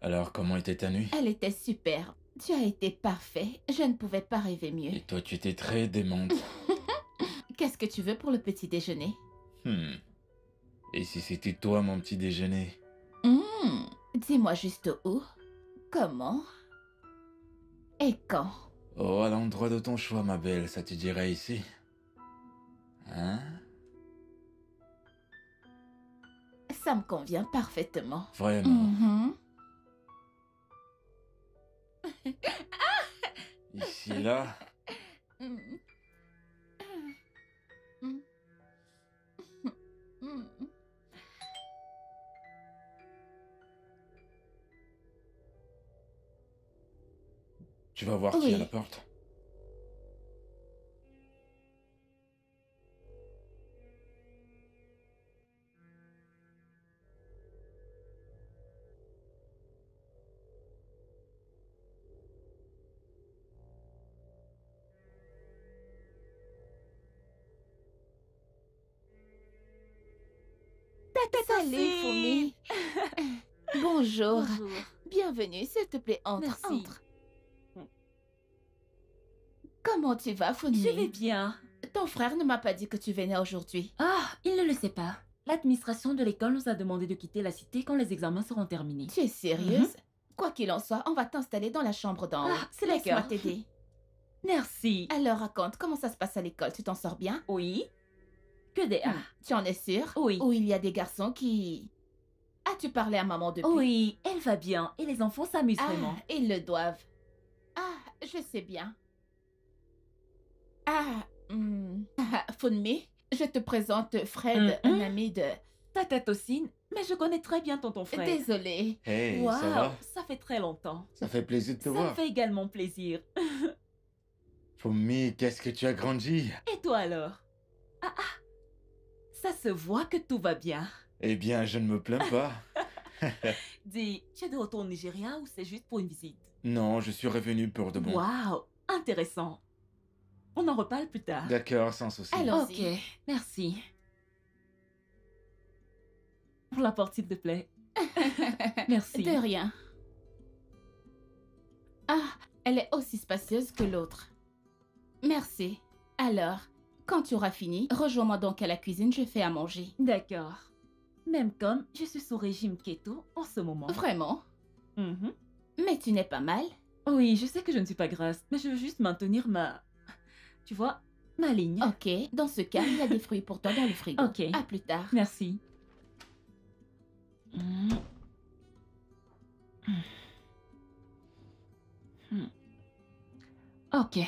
Alors, comment était ta nuit? Elle était super. Tu as été parfait. Je ne pouvais pas rêver mieux. Et toi, tu étais très démente. Qu'est-ce que tu veux pour le petit déjeuner? Et si c'était toi, mon petit déjeuner? Dis-moi juste où, comment et quand. Oh, à l'endroit de ton choix, ma belle, ça te dirait ici? Hein? Ça me convient parfaitement. Vraiment? Mhm. Ici, là? Mm. Mm. Mm. Tu vas voir qui est à la porte. Salut, Fumi. Bonjour. Bonjour. Bienvenue, s'il te plaît, entre, Merci. entre. Comment tu vas, Fumi? Je vais bien. Ton frère ne m'a pas dit que tu venais aujourd'hui. Ah, il ne le sait pas. L'administration de l'école nous a demandé de quitter la cité quand les examens seront terminés. Tu es sérieuse? Quoi qu'il en soit, on va t'installer dans la chambre d'en haut. Ah, c'est Laisse-moi d'accord. t'aider. Merci. Alors raconte, comment ça se passe à l'école? Tu t'en sors bien? Oui. Que des A. Tu en es sûre? Oui. Ou il y a des garçons qui... As-tu parlé à maman depuis? Oui, elle va bien et les enfants s'amusent vraiment. Ah, ils le doivent. Ah, je sais bien. Funmi, je te présente Fred, un ami de... Tata Tossine, mais je connais très bien tonton Fred. Désolée. Hey, Waouh, ça va? ça fait très longtemps. Ça fait plaisir de te Ça me voir. fait également plaisir. Fumi, qu'est-ce que tu as grandi? Et toi alors? Ah, ça se voit que tout va bien. Eh bien, je ne me plains pas. Dis, tu es de retour au Nigeria ou c'est juste pour une visite? Non, je suis revenu pour de bon. Waouh, intéressant. On en reparle plus tard. D'accord, sans souci. Alors- Ok, merci. Pour la porte, s'il te plaît. Merci. De rien. Ah, elle est aussi spacieuse que l'autre. Merci. Alors, quand tu auras fini, rejoins-moi donc à la cuisine, je fais à manger. D'accord. Même comme je suis sous régime keto en ce moment. Vraiment? Mhm. Mais tu n'es pas mal. Oui, je sais que je ne suis pas grasse, mais je veux juste maintenir ma... Tu vois, ma ligne. Ok, dans ce cas, il y a des fruits pour toi dans le frigo. Ok. À plus tard. Merci. Mm. Mm. Ok.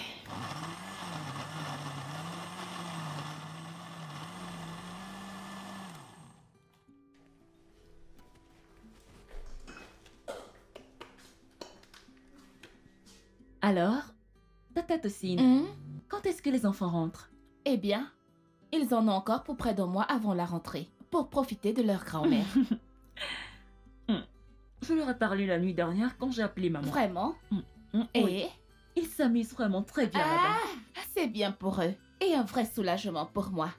Alors, Tata Tossine, Hmm? quand est-ce que les enfants rentrent? Eh bien, ils en ont encore pour près d'un mois avant la rentrée, pour profiter de leur grand-mère. Je leur ai parlé la nuit dernière quand j'ai appelé maman. Vraiment? Oui. Et Ils s'amusent vraiment très bien là-bas. C'est bien pour eux. Et un vrai soulagement pour moi.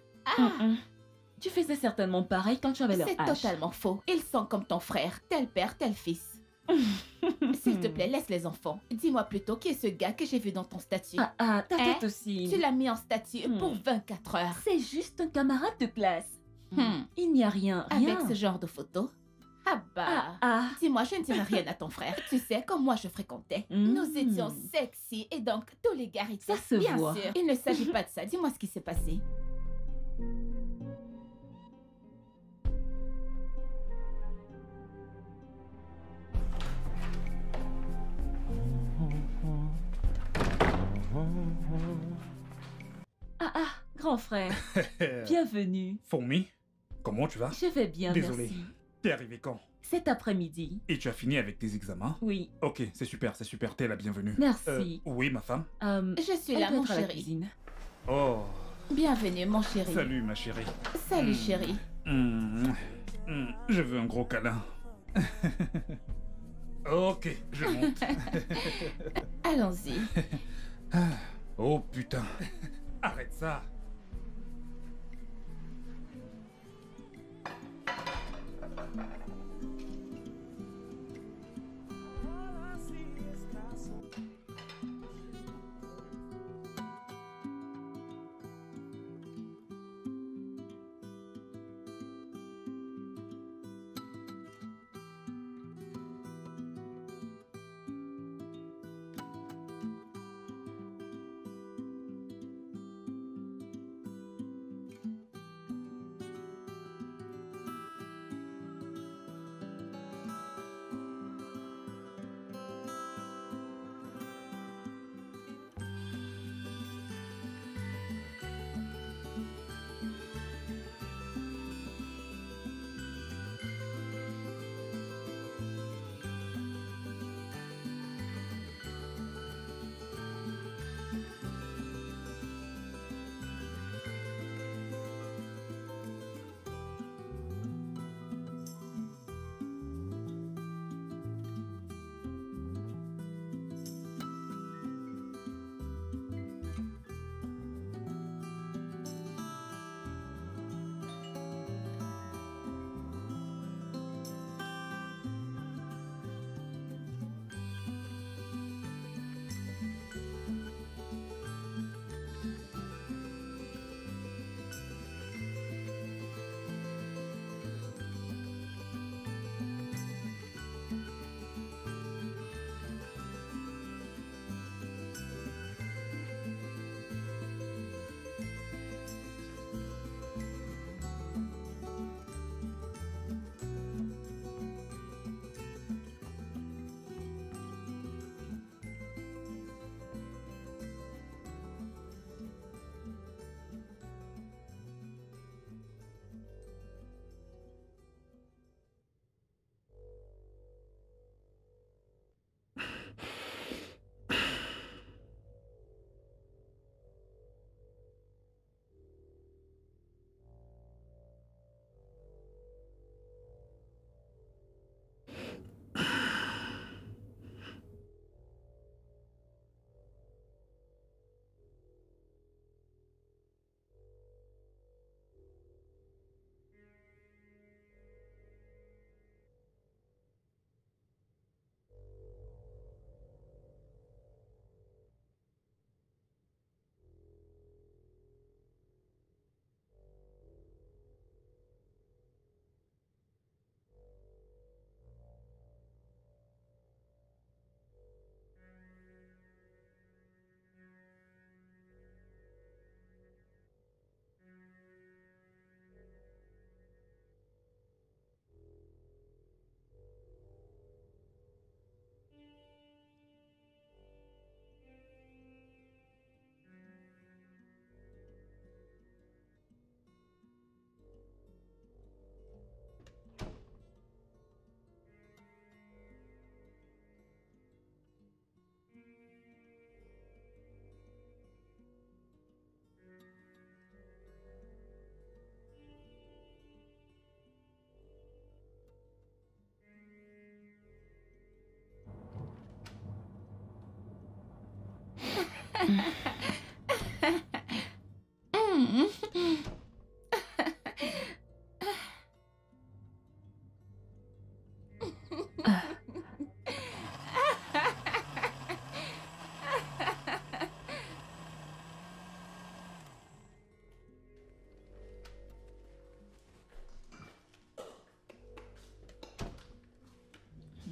Tu faisais certainement pareil quand tu avais leur C'est âge. totalement faux. Ils sont comme ton frère, tel père, tel fils. S'il te plaît, laisse les enfants. Dis-moi plutôt qui est ce gars que j'ai vu dans ton statut. Ta Hein? tête aussi. Tu l'as mis en statut pour 24 heures. C'est juste un camarade de classe. Hmm. Il n'y a rien. Avec ce genre de photos. Ah bah. Dis-moi, je ne dirai rien à ton frère. Tu sais, comme moi je fréquentais. Nous étions sexy et donc tous les gars étaient. Ça se bien voit. sûr. Il ne s'agit pas de ça. Dis-moi ce qui s'est passé. Grand frère, bienvenue. Fourmi, comment tu vas? Je vais bien, Désolé. merci. T'es arrivé quand? Cet après-midi. Et tu as fini avec tes examens? Oui, Ok, c'est super, t'es la bienvenue. merci. Oui, ma femme? Je suis Elle là, doit mon être à la chéri. cuisine. Oh, Bienvenue, mon chéri. salut ma chérie. Salut, chéri. Je veux un gros câlin. Ok, je monte. Allons-y. Oh putain. Arrête ça.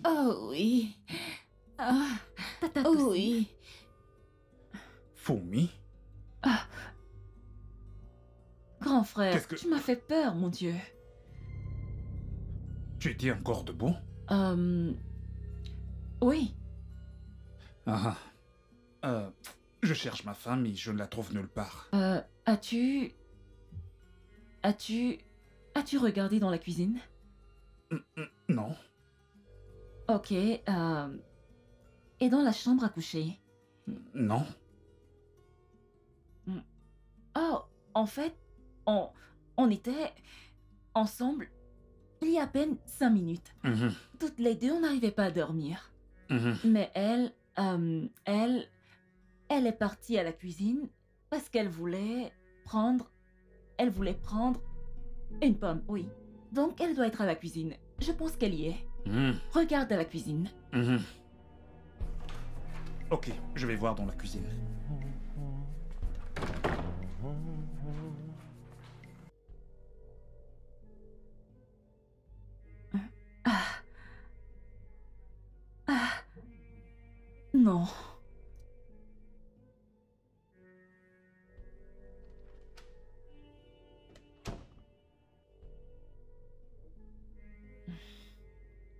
Oh oui. Ah, Tata Tousine. oui. Fumi? Grand frère, Qu'est-ce que- tu m'as fait peur, mon Dieu. Tu étais encore debout? Oui. Ah. Je cherche ma femme et je ne la trouve nulle part. As-tu regardé dans la cuisine? Non. Ok, et dans la chambre à coucher? Non. Oh, en fait, on était ensemble il y a à peine 5 minutes. Mhm, Toutes les deux, on n'arrivait pas à dormir. mhm. Mais elle est partie à la cuisine parce qu'elle voulait prendre une pomme, oui. Donc, elle doit être à la cuisine. Je pense qu'elle y est. Mhm, Regarde à la cuisine. mhm. Ok, je vais voir dans la cuisine. Non.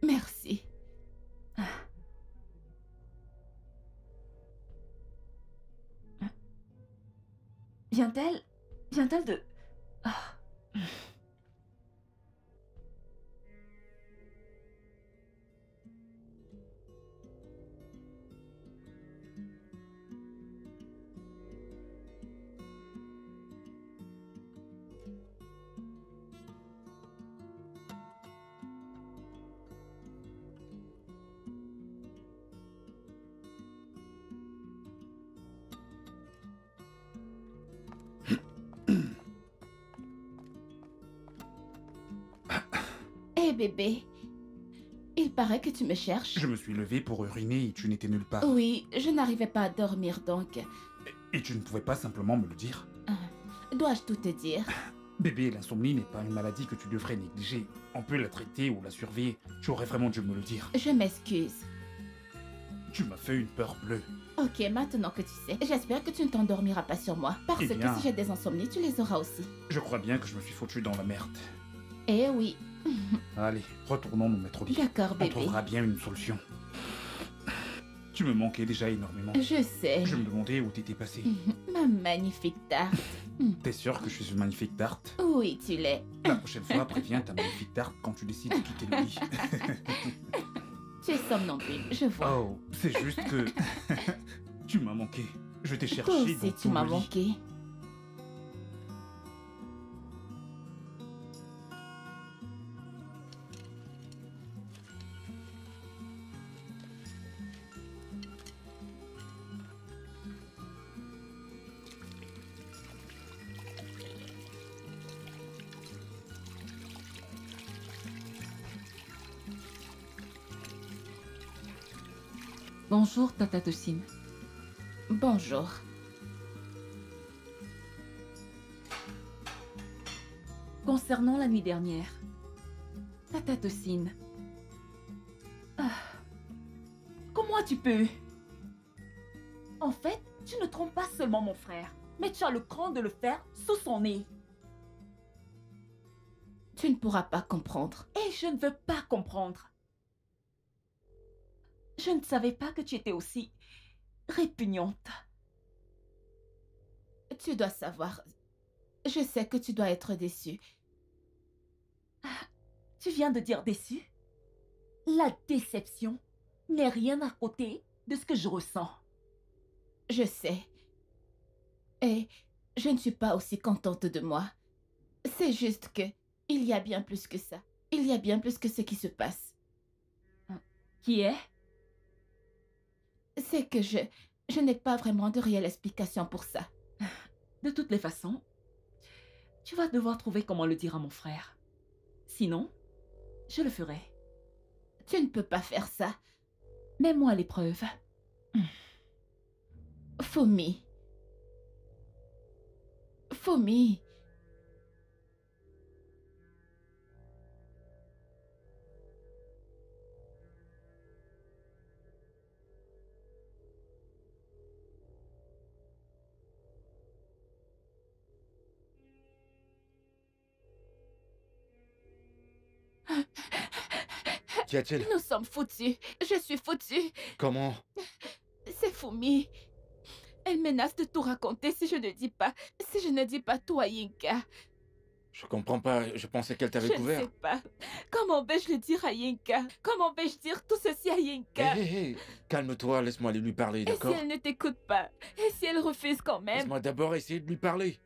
Merci. Vient-elle de... Ah. Hé bébé, il paraît que tu me cherches. Je me suis levé pour uriner et tu n'étais nulle part. Oui, je n'arrivais pas à dormir donc. Et tu ne pouvais pas simplement me le dire? Dois-je tout te dire? Bébé, l'insomnie n'est pas une maladie que tu devrais négliger. On peut la traiter ou la surveiller. Tu aurais vraiment dû me le dire. Je m'excuse. Tu m'as fait une peur bleue. Ok, maintenant que tu sais, j'espère que tu ne t'endormiras pas sur moi. Parce Eh bien. que si j'ai des insomnies, tu les auras aussi. Je crois bien que je me suis foutu dans la merde. Eh oui. Allez, retournons nous mettre au lit. D'accord, On bébé. trouvera bien une solution. Tu me manquais déjà énormément. Je sais. Je me demandais où t'étais passé. Ma magnifique tarte. T'es sûr que je suis une magnifique tarte? Oui, tu l'es. La prochaine fois, préviens ta magnifique tarte quand tu décides de quitter le lit. Tu es somnambule, je vois. Oh, c'est juste que... tu m'as manqué. Je t'ai cherché Toi dans aussi, tout tu m'as le lit. manqué. Bonjour, Tata Tousine. Bonjour. Concernant la nuit dernière, Tata Tousine. Comment tu peux? En fait, tu ne trompes pas seulement mon frère, mais tu as le cran de le faire sous son nez. Tu ne pourras pas comprendre. Et je ne veux pas comprendre. Je ne savais pas que tu étais aussi répugnante. Tu dois savoir. Je sais que tu dois être déçu. Tu viens de dire déçu? La déception n'est rien à côté de ce que je ressens. Je sais. Et je ne suis pas aussi contente de moi. C'est juste que il y a bien plus que ça. Il y a bien plus que ce qui se passe. Qui est? C'est que Je n'ai pas vraiment de réelle explication pour ça. De toutes les façons, tu vas devoir trouver comment le dire à mon frère. Sinon, je le ferai. Tu ne peux pas faire ça. Mets-moi à l'épreuve. Fumi. Fumi. Qu'y a-t-il? Nous sommes foutus. Je suis foutue. Comment? C'est Fumi. Elle menace de tout raconter si je ne dis pas. Si je ne dis pas tout à Yinka. Je comprends pas, je pensais qu'elle t'avait Je ne couvert. sais pas. Comment vais-je le dire à Yinka? Comment vais-je dire tout ceci à Yinka? Hé, calme-toi, laisse-moi aller lui parler, Et si d'accord? elle ne t'écoute pas? Et si elle refuse quand même? Laisse-moi d'abord essayer de lui parler.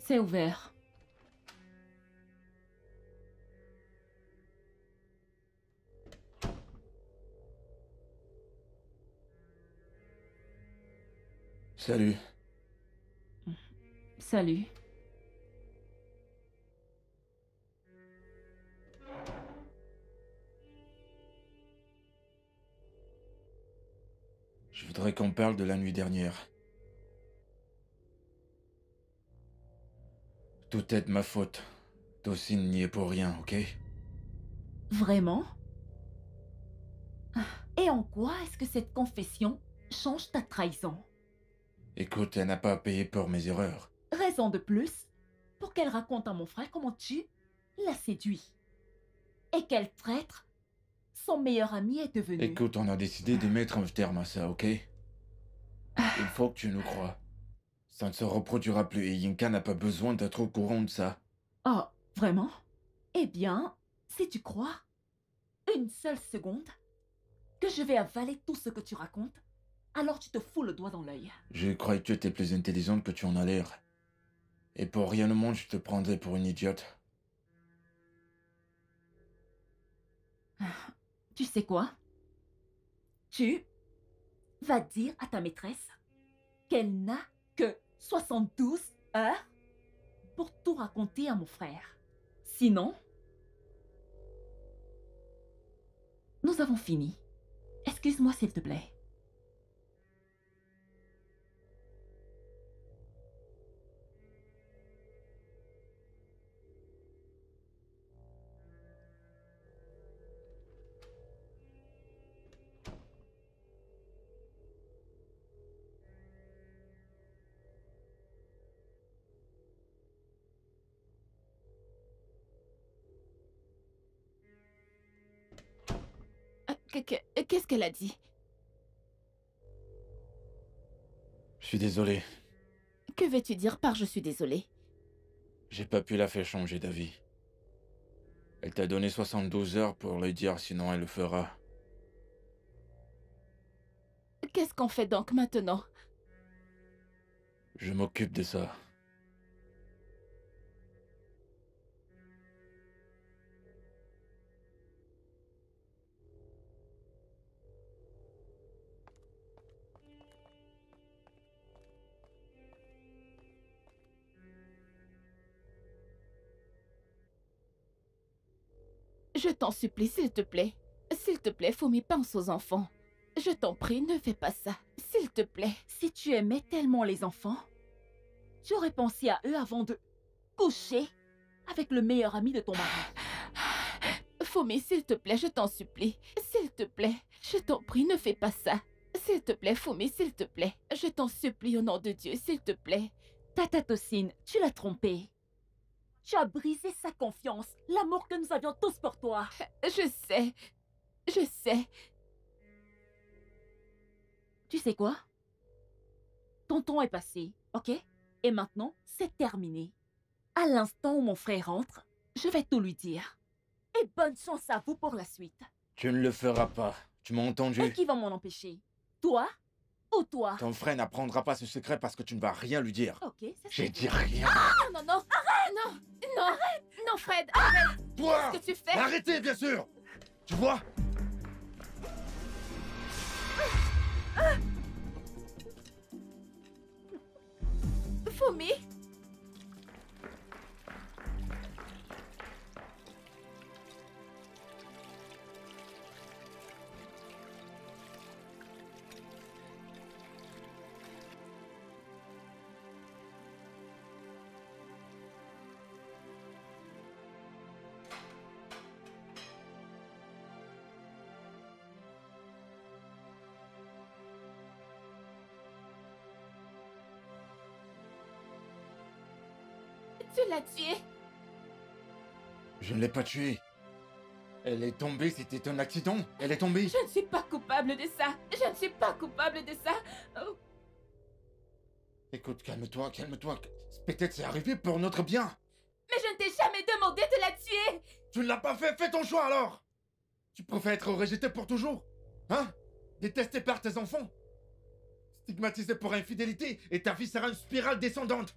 C'est ouvert. Salut. Salut. Je voudrais qu'on parle de la nuit dernière. Tout est de ma faute. Tocine n'y est pour rien, ok? Vraiment? Et en quoi est-ce que cette confession change ta trahison? Écoute, elle n'a pas à payer pour mes erreurs. Raison de plus pour qu'elle raconte à mon frère comment tu l'as séduit. Et quel traître son meilleur ami est devenu. Écoute, on a décidé de mettre un terme à ça, ok? Il faut que tu nous crois. Ça ne se reproduira plus et Yinka n'a pas besoin d'être au courant de ça. Oh, vraiment? Eh bien, si tu crois, une seule seconde, que je vais avaler tout ce que tu racontes, alors tu te fous le doigt dans l'œil. Je croyais que tu étais plus intelligente que tu en as l'air. Et pour rien au monde, je te prendrais pour une idiote. Tu sais quoi? Tu vas dire à ta maîtresse qu'elle n'a que 72 heures pour tout raconter à mon frère. Sinon, nous avons fini. Excuse-moi s'il te plaît. Qu'est-ce qu'elle a dit? Je suis désolé. Que veux-tu dire par je suis désolée? J'ai pas pu la faire changer d'avis. Elle t'a donné 72 heures pour le dire, sinon elle le fera. Qu'est-ce qu'on fait donc maintenant? Je m'occupe de ça. Je t'en supplie, s'il te plaît. S'il te plaît, Fumi, pense aux enfants. Je t'en prie, ne fais pas ça. S'il te plaît. Si tu aimais tellement les enfants, tu aurais pensé à eux avant de coucher avec le meilleur ami de ton mari. Fumi, s'il te plaît, je t'en supplie. S'il te plaît, je t'en prie, ne fais pas ça. S'il te plaît, Fumi, s'il te plaît. Je t'en supplie au nom de Dieu, s'il te plaît. Tata Tocine, tu l'as trompé. Tu as brisé sa confiance, l'amour que nous avions tous pour toi. Je sais. Je sais. Tu sais quoi? Ton temps est passé, ok? Et maintenant, c'est terminé. À l'instant où mon frère rentre, je vais tout lui dire. Et bonne chance à vous pour la suite. Tu ne le feras pas. Tu m'as entendu? Et qui va m'en empêcher? Toi Ou toi? Ton frère n'apprendra pas ce secret parce que tu ne vas rien lui dire. Ok, c'est ça. J'ai dit rien. Non, non, non. Non, non. Non, Fred, arrête. Toi Qu'est-ce que tu fais? Arrêtez, bien sûr. Tu vois? Fumi? Tu l'as tuée? Je ne l'ai pas tuée. Elle est tombée, c'était un accident. Elle est tombée. Je ne suis pas coupable de ça. Je ne suis pas coupable de ça. Oh, Écoute, calme-toi, calme-toi. Peut-être c'est arrivé pour notre bien. mais je ne t'ai jamais demandé de la tuer. Tu ne l'as pas fait, fais ton choix alors. Tu préfères être rejeté pour toujours? Hein? Détesté par tes enfants? Stigmatisé pour infidélité et ta vie sera une spirale descendante.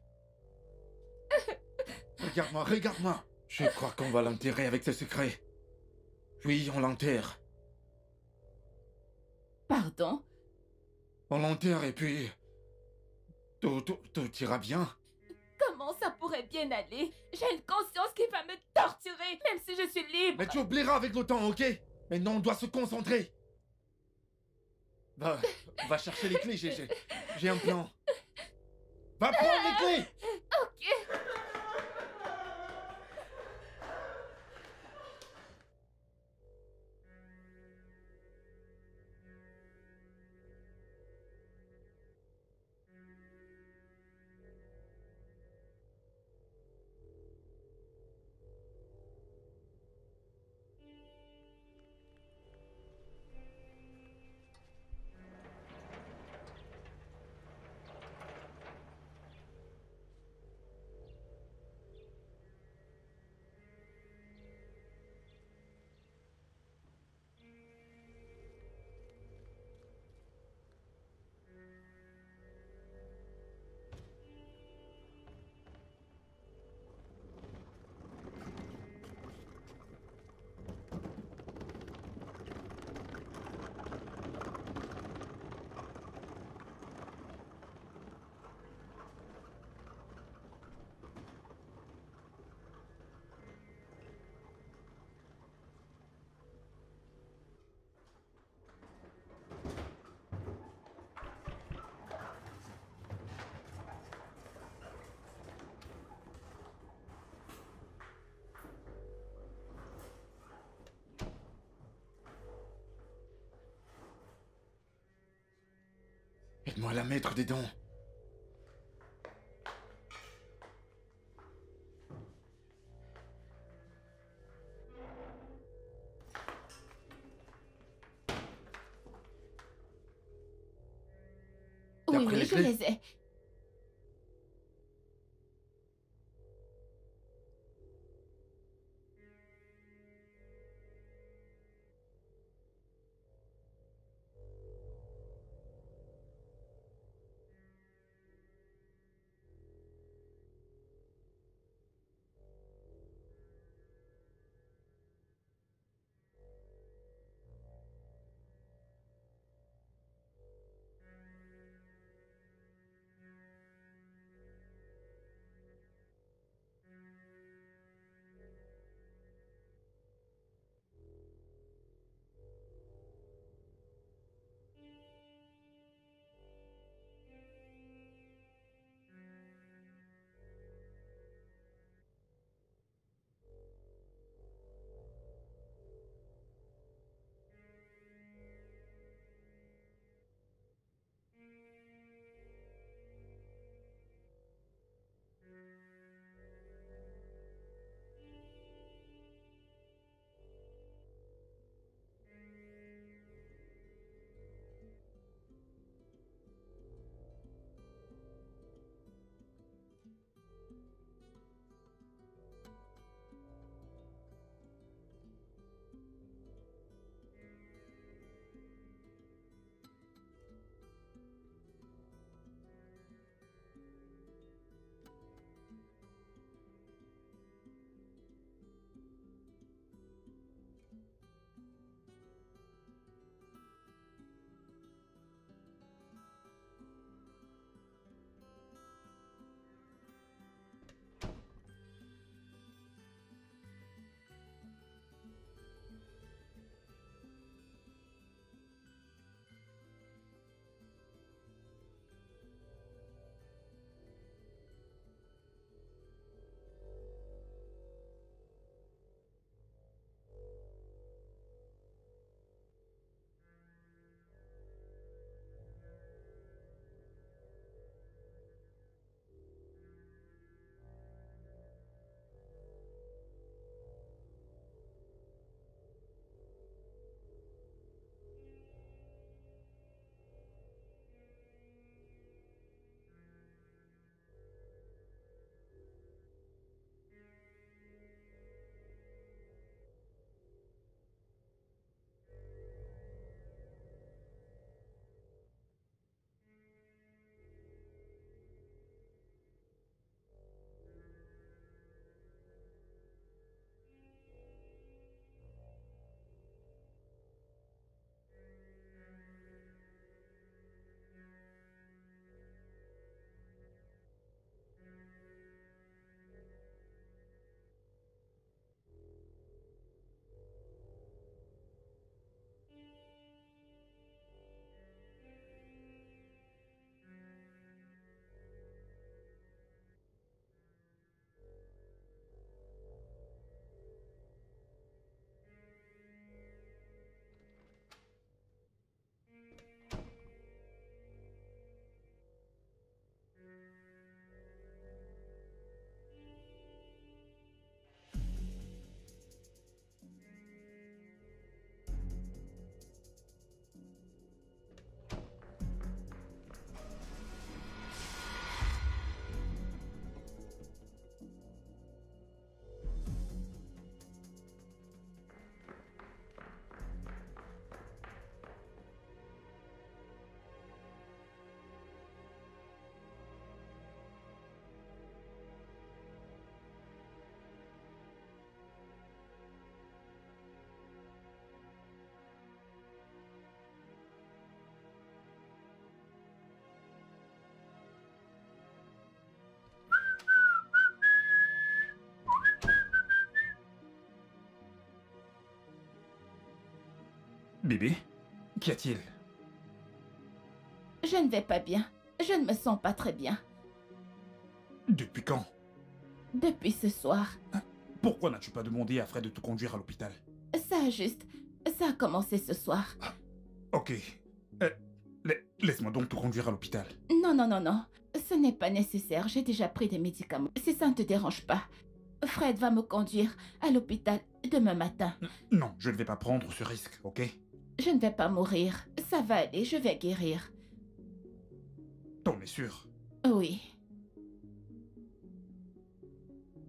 Regarde-moi, regarde-moi. Je crois qu'on va l'enterrer avec ce secret. Oui, on l'enterre. Pardon? On l'enterre et puis... Tout ira bien. Comment ça pourrait bien aller? J'ai une conscience qui va me torturer, même si je suis libre. Mais tu oublieras avec le temps, ok? Maintenant, on doit se concentrer. Va chercher les clés, j'ai un plan. Va prendre les clés! Ok. Aide-moi à la mettre dedans. Oui, D'après oui, les je clés. les ai. Bébé, qu'y a-t-il? Je ne vais pas bien. Je ne me sens pas très bien. Depuis quand? Depuis ce soir. Pourquoi n'as-tu pas demandé à Fred de te conduire à l'hôpital? Ça a commencé ce soir. Ok. Laisse-moi donc te conduire à l'hôpital. Non, non, non, non. Ce n'est pas nécessaire. J'ai déjà pris des médicaments. Si ça ne te dérange pas, Fred va me conduire à l'hôpital demain matin. Non, je ne vais pas prendre ce risque, ok? Je ne vais pas mourir. Ça va aller, je vais guérir. T'en es sûr? Oui.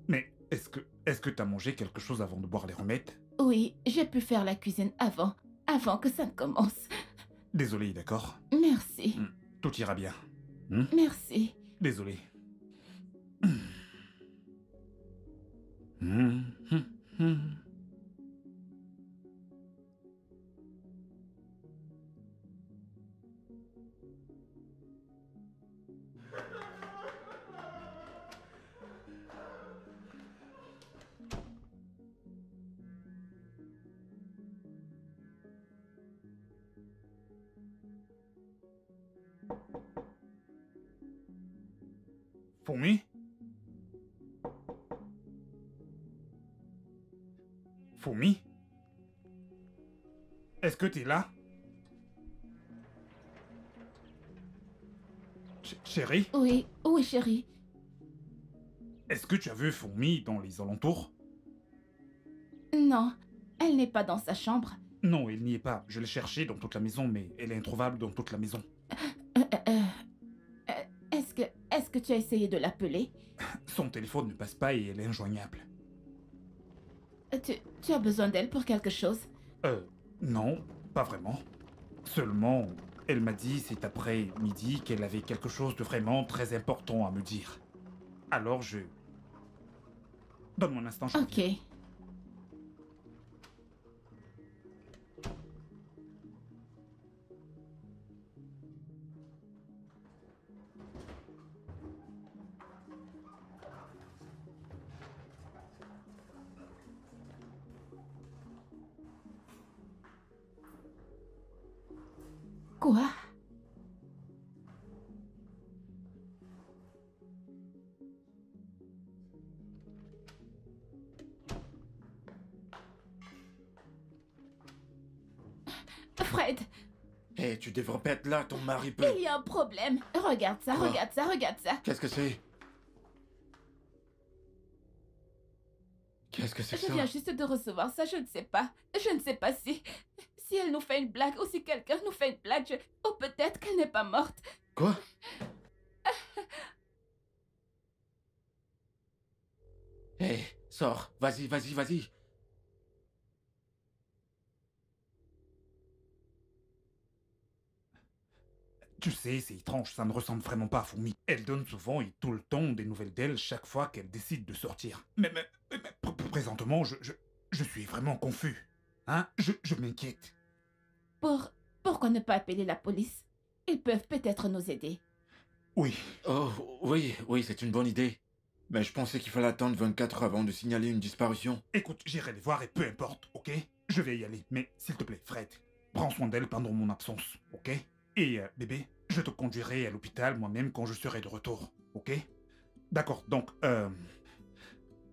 Mais est-ce que t'as mangé quelque chose avant de boire les remèdes? Oui, j'ai pu faire la cuisine avant que ça ne commence. Désolé, d'accord? Merci. Tout ira bien. Merci. Désolé. Fourmi? Fourmi? Est-ce que t'es là? Chérie? Oui, oui, chérie. Est-ce que tu as vu Fourmi dans les alentours? Non, elle n'est pas dans sa chambre. Non, elle n'y est pas. Je l'ai cherchée dans toute la maison, mais elle est introuvable dans toute la maison. Est-ce que tu as essayé de l'appeler? Son téléphone ne passe pas et elle est injoignable. Tu as besoin d'elle pour quelque chose? Non, pas vraiment. Seulement, elle m'a dit cet après-midi qu'elle avait quelque chose de vraiment très important à me dire. Alors je... Donne-moi un instant, je Ok. reviens. Quoi? Fred, Hé, tu devrais pas être là, ton mari peut... il y a un problème. Regarde ça, Quoi? regarde ça, regarde ça. Qu'est-ce que c'est? Qu'est-ce que c'est que Je ça? viens juste de recevoir ça, je ne sais pas. Je ne sais pas si elle nous fait une blague ou si quelqu'un nous fait une blague. Ou peut-être qu'elle n'est pas morte. Quoi? Hé, sors, vas-y, vas-y, vas-y. Tu sais, c'est étrange, ça ne ressemble vraiment pas à Fourmi. Elle donne souvent et tout le temps des nouvelles d'elle chaque fois qu'elle décide de sortir. Mais présentement, je suis vraiment confus. Hein? Je m'inquiète. Pourquoi ne pas appeler la police? Ils peuvent peut-être nous aider. Oui, Oh, oui, oui, c'est une bonne idée. Mais je pensais qu'il fallait attendre 24 heures avant de signaler une disparition. écoute, j'irai les voir et peu importe, ok? Je vais y aller, mais s'il te plaît, Fred, prends soin d'elle pendant mon absence, ok? Et bébé, je te conduirai à l'hôpital moi-même quand je serai de retour, ok? D'accord, donc,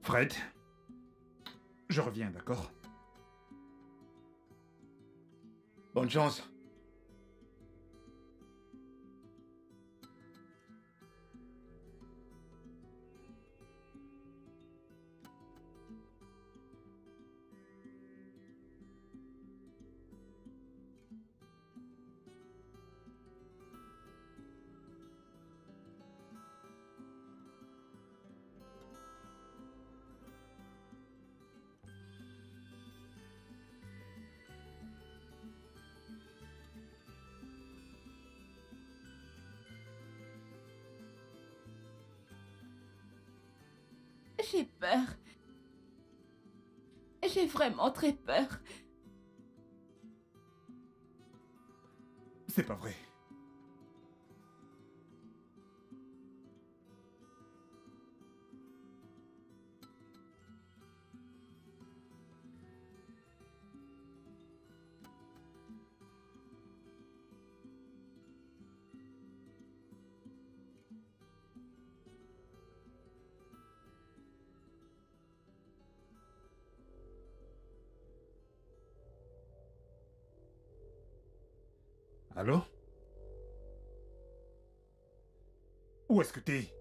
Fred, je reviens, d'accord? Bonne chance. J'ai peur. J'ai vraiment très peur. C'est pas vrai. Allô? Où est-ce que t'es?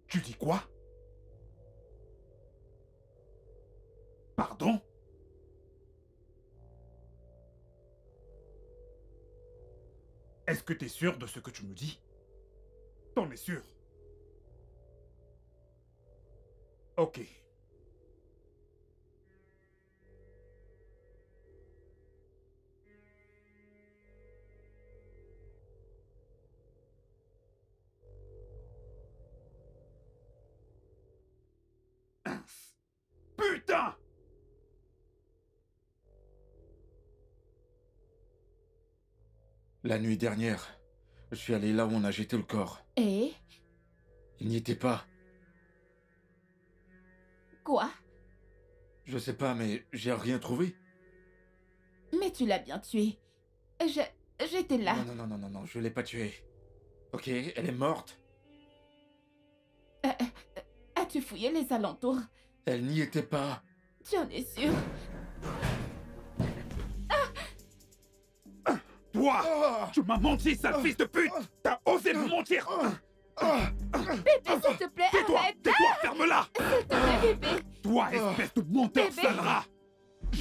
Tu dis quoi? Pardon? Est-ce que t'es sûr de ce que tu me dis? T'en es sûr? Ok. Putain! La nuit dernière, je suis allé là où on a jeté le corps. Et Il n'y était pas. quoi? Je sais pas, mais j'ai rien trouvé. Mais tu l'as bien tué. J'étais là. Non, je l'ai pas tuée. Ok, elle est morte. As-tu fouillé les alentours? Elle n'y était pas. Tu en es sûr? Toi! Ah! Tu m'as menti, sale fils de pute! T'as osé me mentir! Bébé, s'il te plaît, Tais-toi! arrête! Tais-toi! Ferme-la! S'il te plaît, bébé! Toi, espèce de menteur Bébé. sale rat!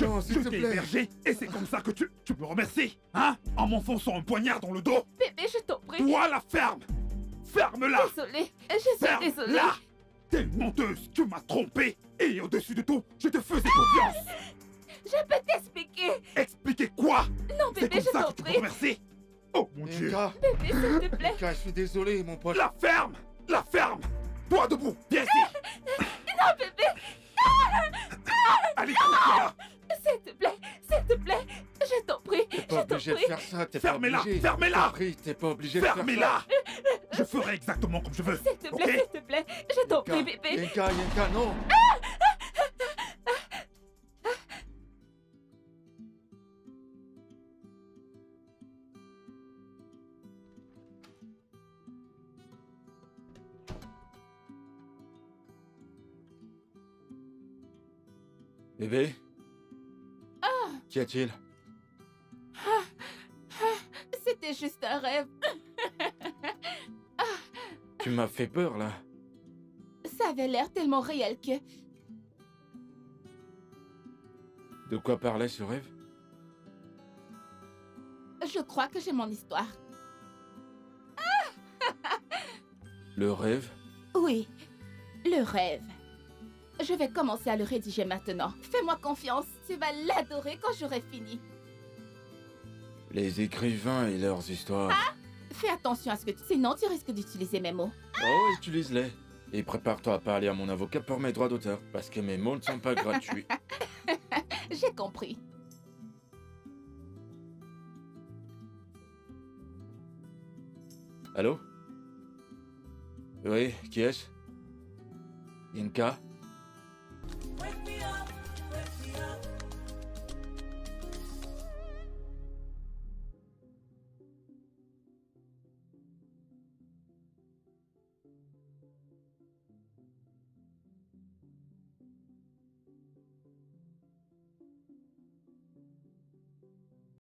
Non, s'il Je te t'ai plaît. hébergé et c'est comme ça que tu me remercies, hein? En m'enfonçant un poignard dans le dos! Bébé, je t'en prie. Toi, la ferme! Ferme-la! Désolée, je suis désolée. Ferme-la! T'es une menteuse! Tu m'as trompé! Et au-dessus de tout, je te faisais confiance! Je peux t'expliquer. Expliquez quoi? Non, C'est bébé, comme je ça t'en que tu me prie. remercies? Oh mon Dieu! Inka, Bébé, s'il te plaît. Inka, je suis désolé, mon pote. La ferme! La ferme! Toi debout! Viens ici! Non, bébé, Allez, couche-toi! s'il te plaît, s'il te plaît. Je t'en prie, T'es je pas t'en obligé de prie. faire ça, t'es pas Fermez-la! obligé. Fermez-la! T'as compris, t'es pas obligé de faire ça. Fermez-la! Je ferai exactement comme je veux. S'il te Ok? plaît, s'il te plaît. Je t'en prie, Inka, bébé. Inka, non. Bébé? Qu'y a-t-il? C'était juste un rêve. Tu m'as fait peur, là. Ça avait l'air tellement réel que... De quoi parlait ce rêve? Je crois que j'ai mon histoire. Le rêve? Oui, le rêve. Je vais commencer à le rédiger maintenant. Fais-moi confiance, tu vas l'adorer quand j'aurai fini. Les écrivains et leurs histoires. Fais attention à ce que tu... Sinon, tu risques d'utiliser mes mots. Oh, utilise-les. Et prépare-toi à parler à mon avocat pour mes droits d'auteur, parce que mes mots ne sont pas gratuits. J'ai compris. Allô? Oui, qui est-ce? Inka?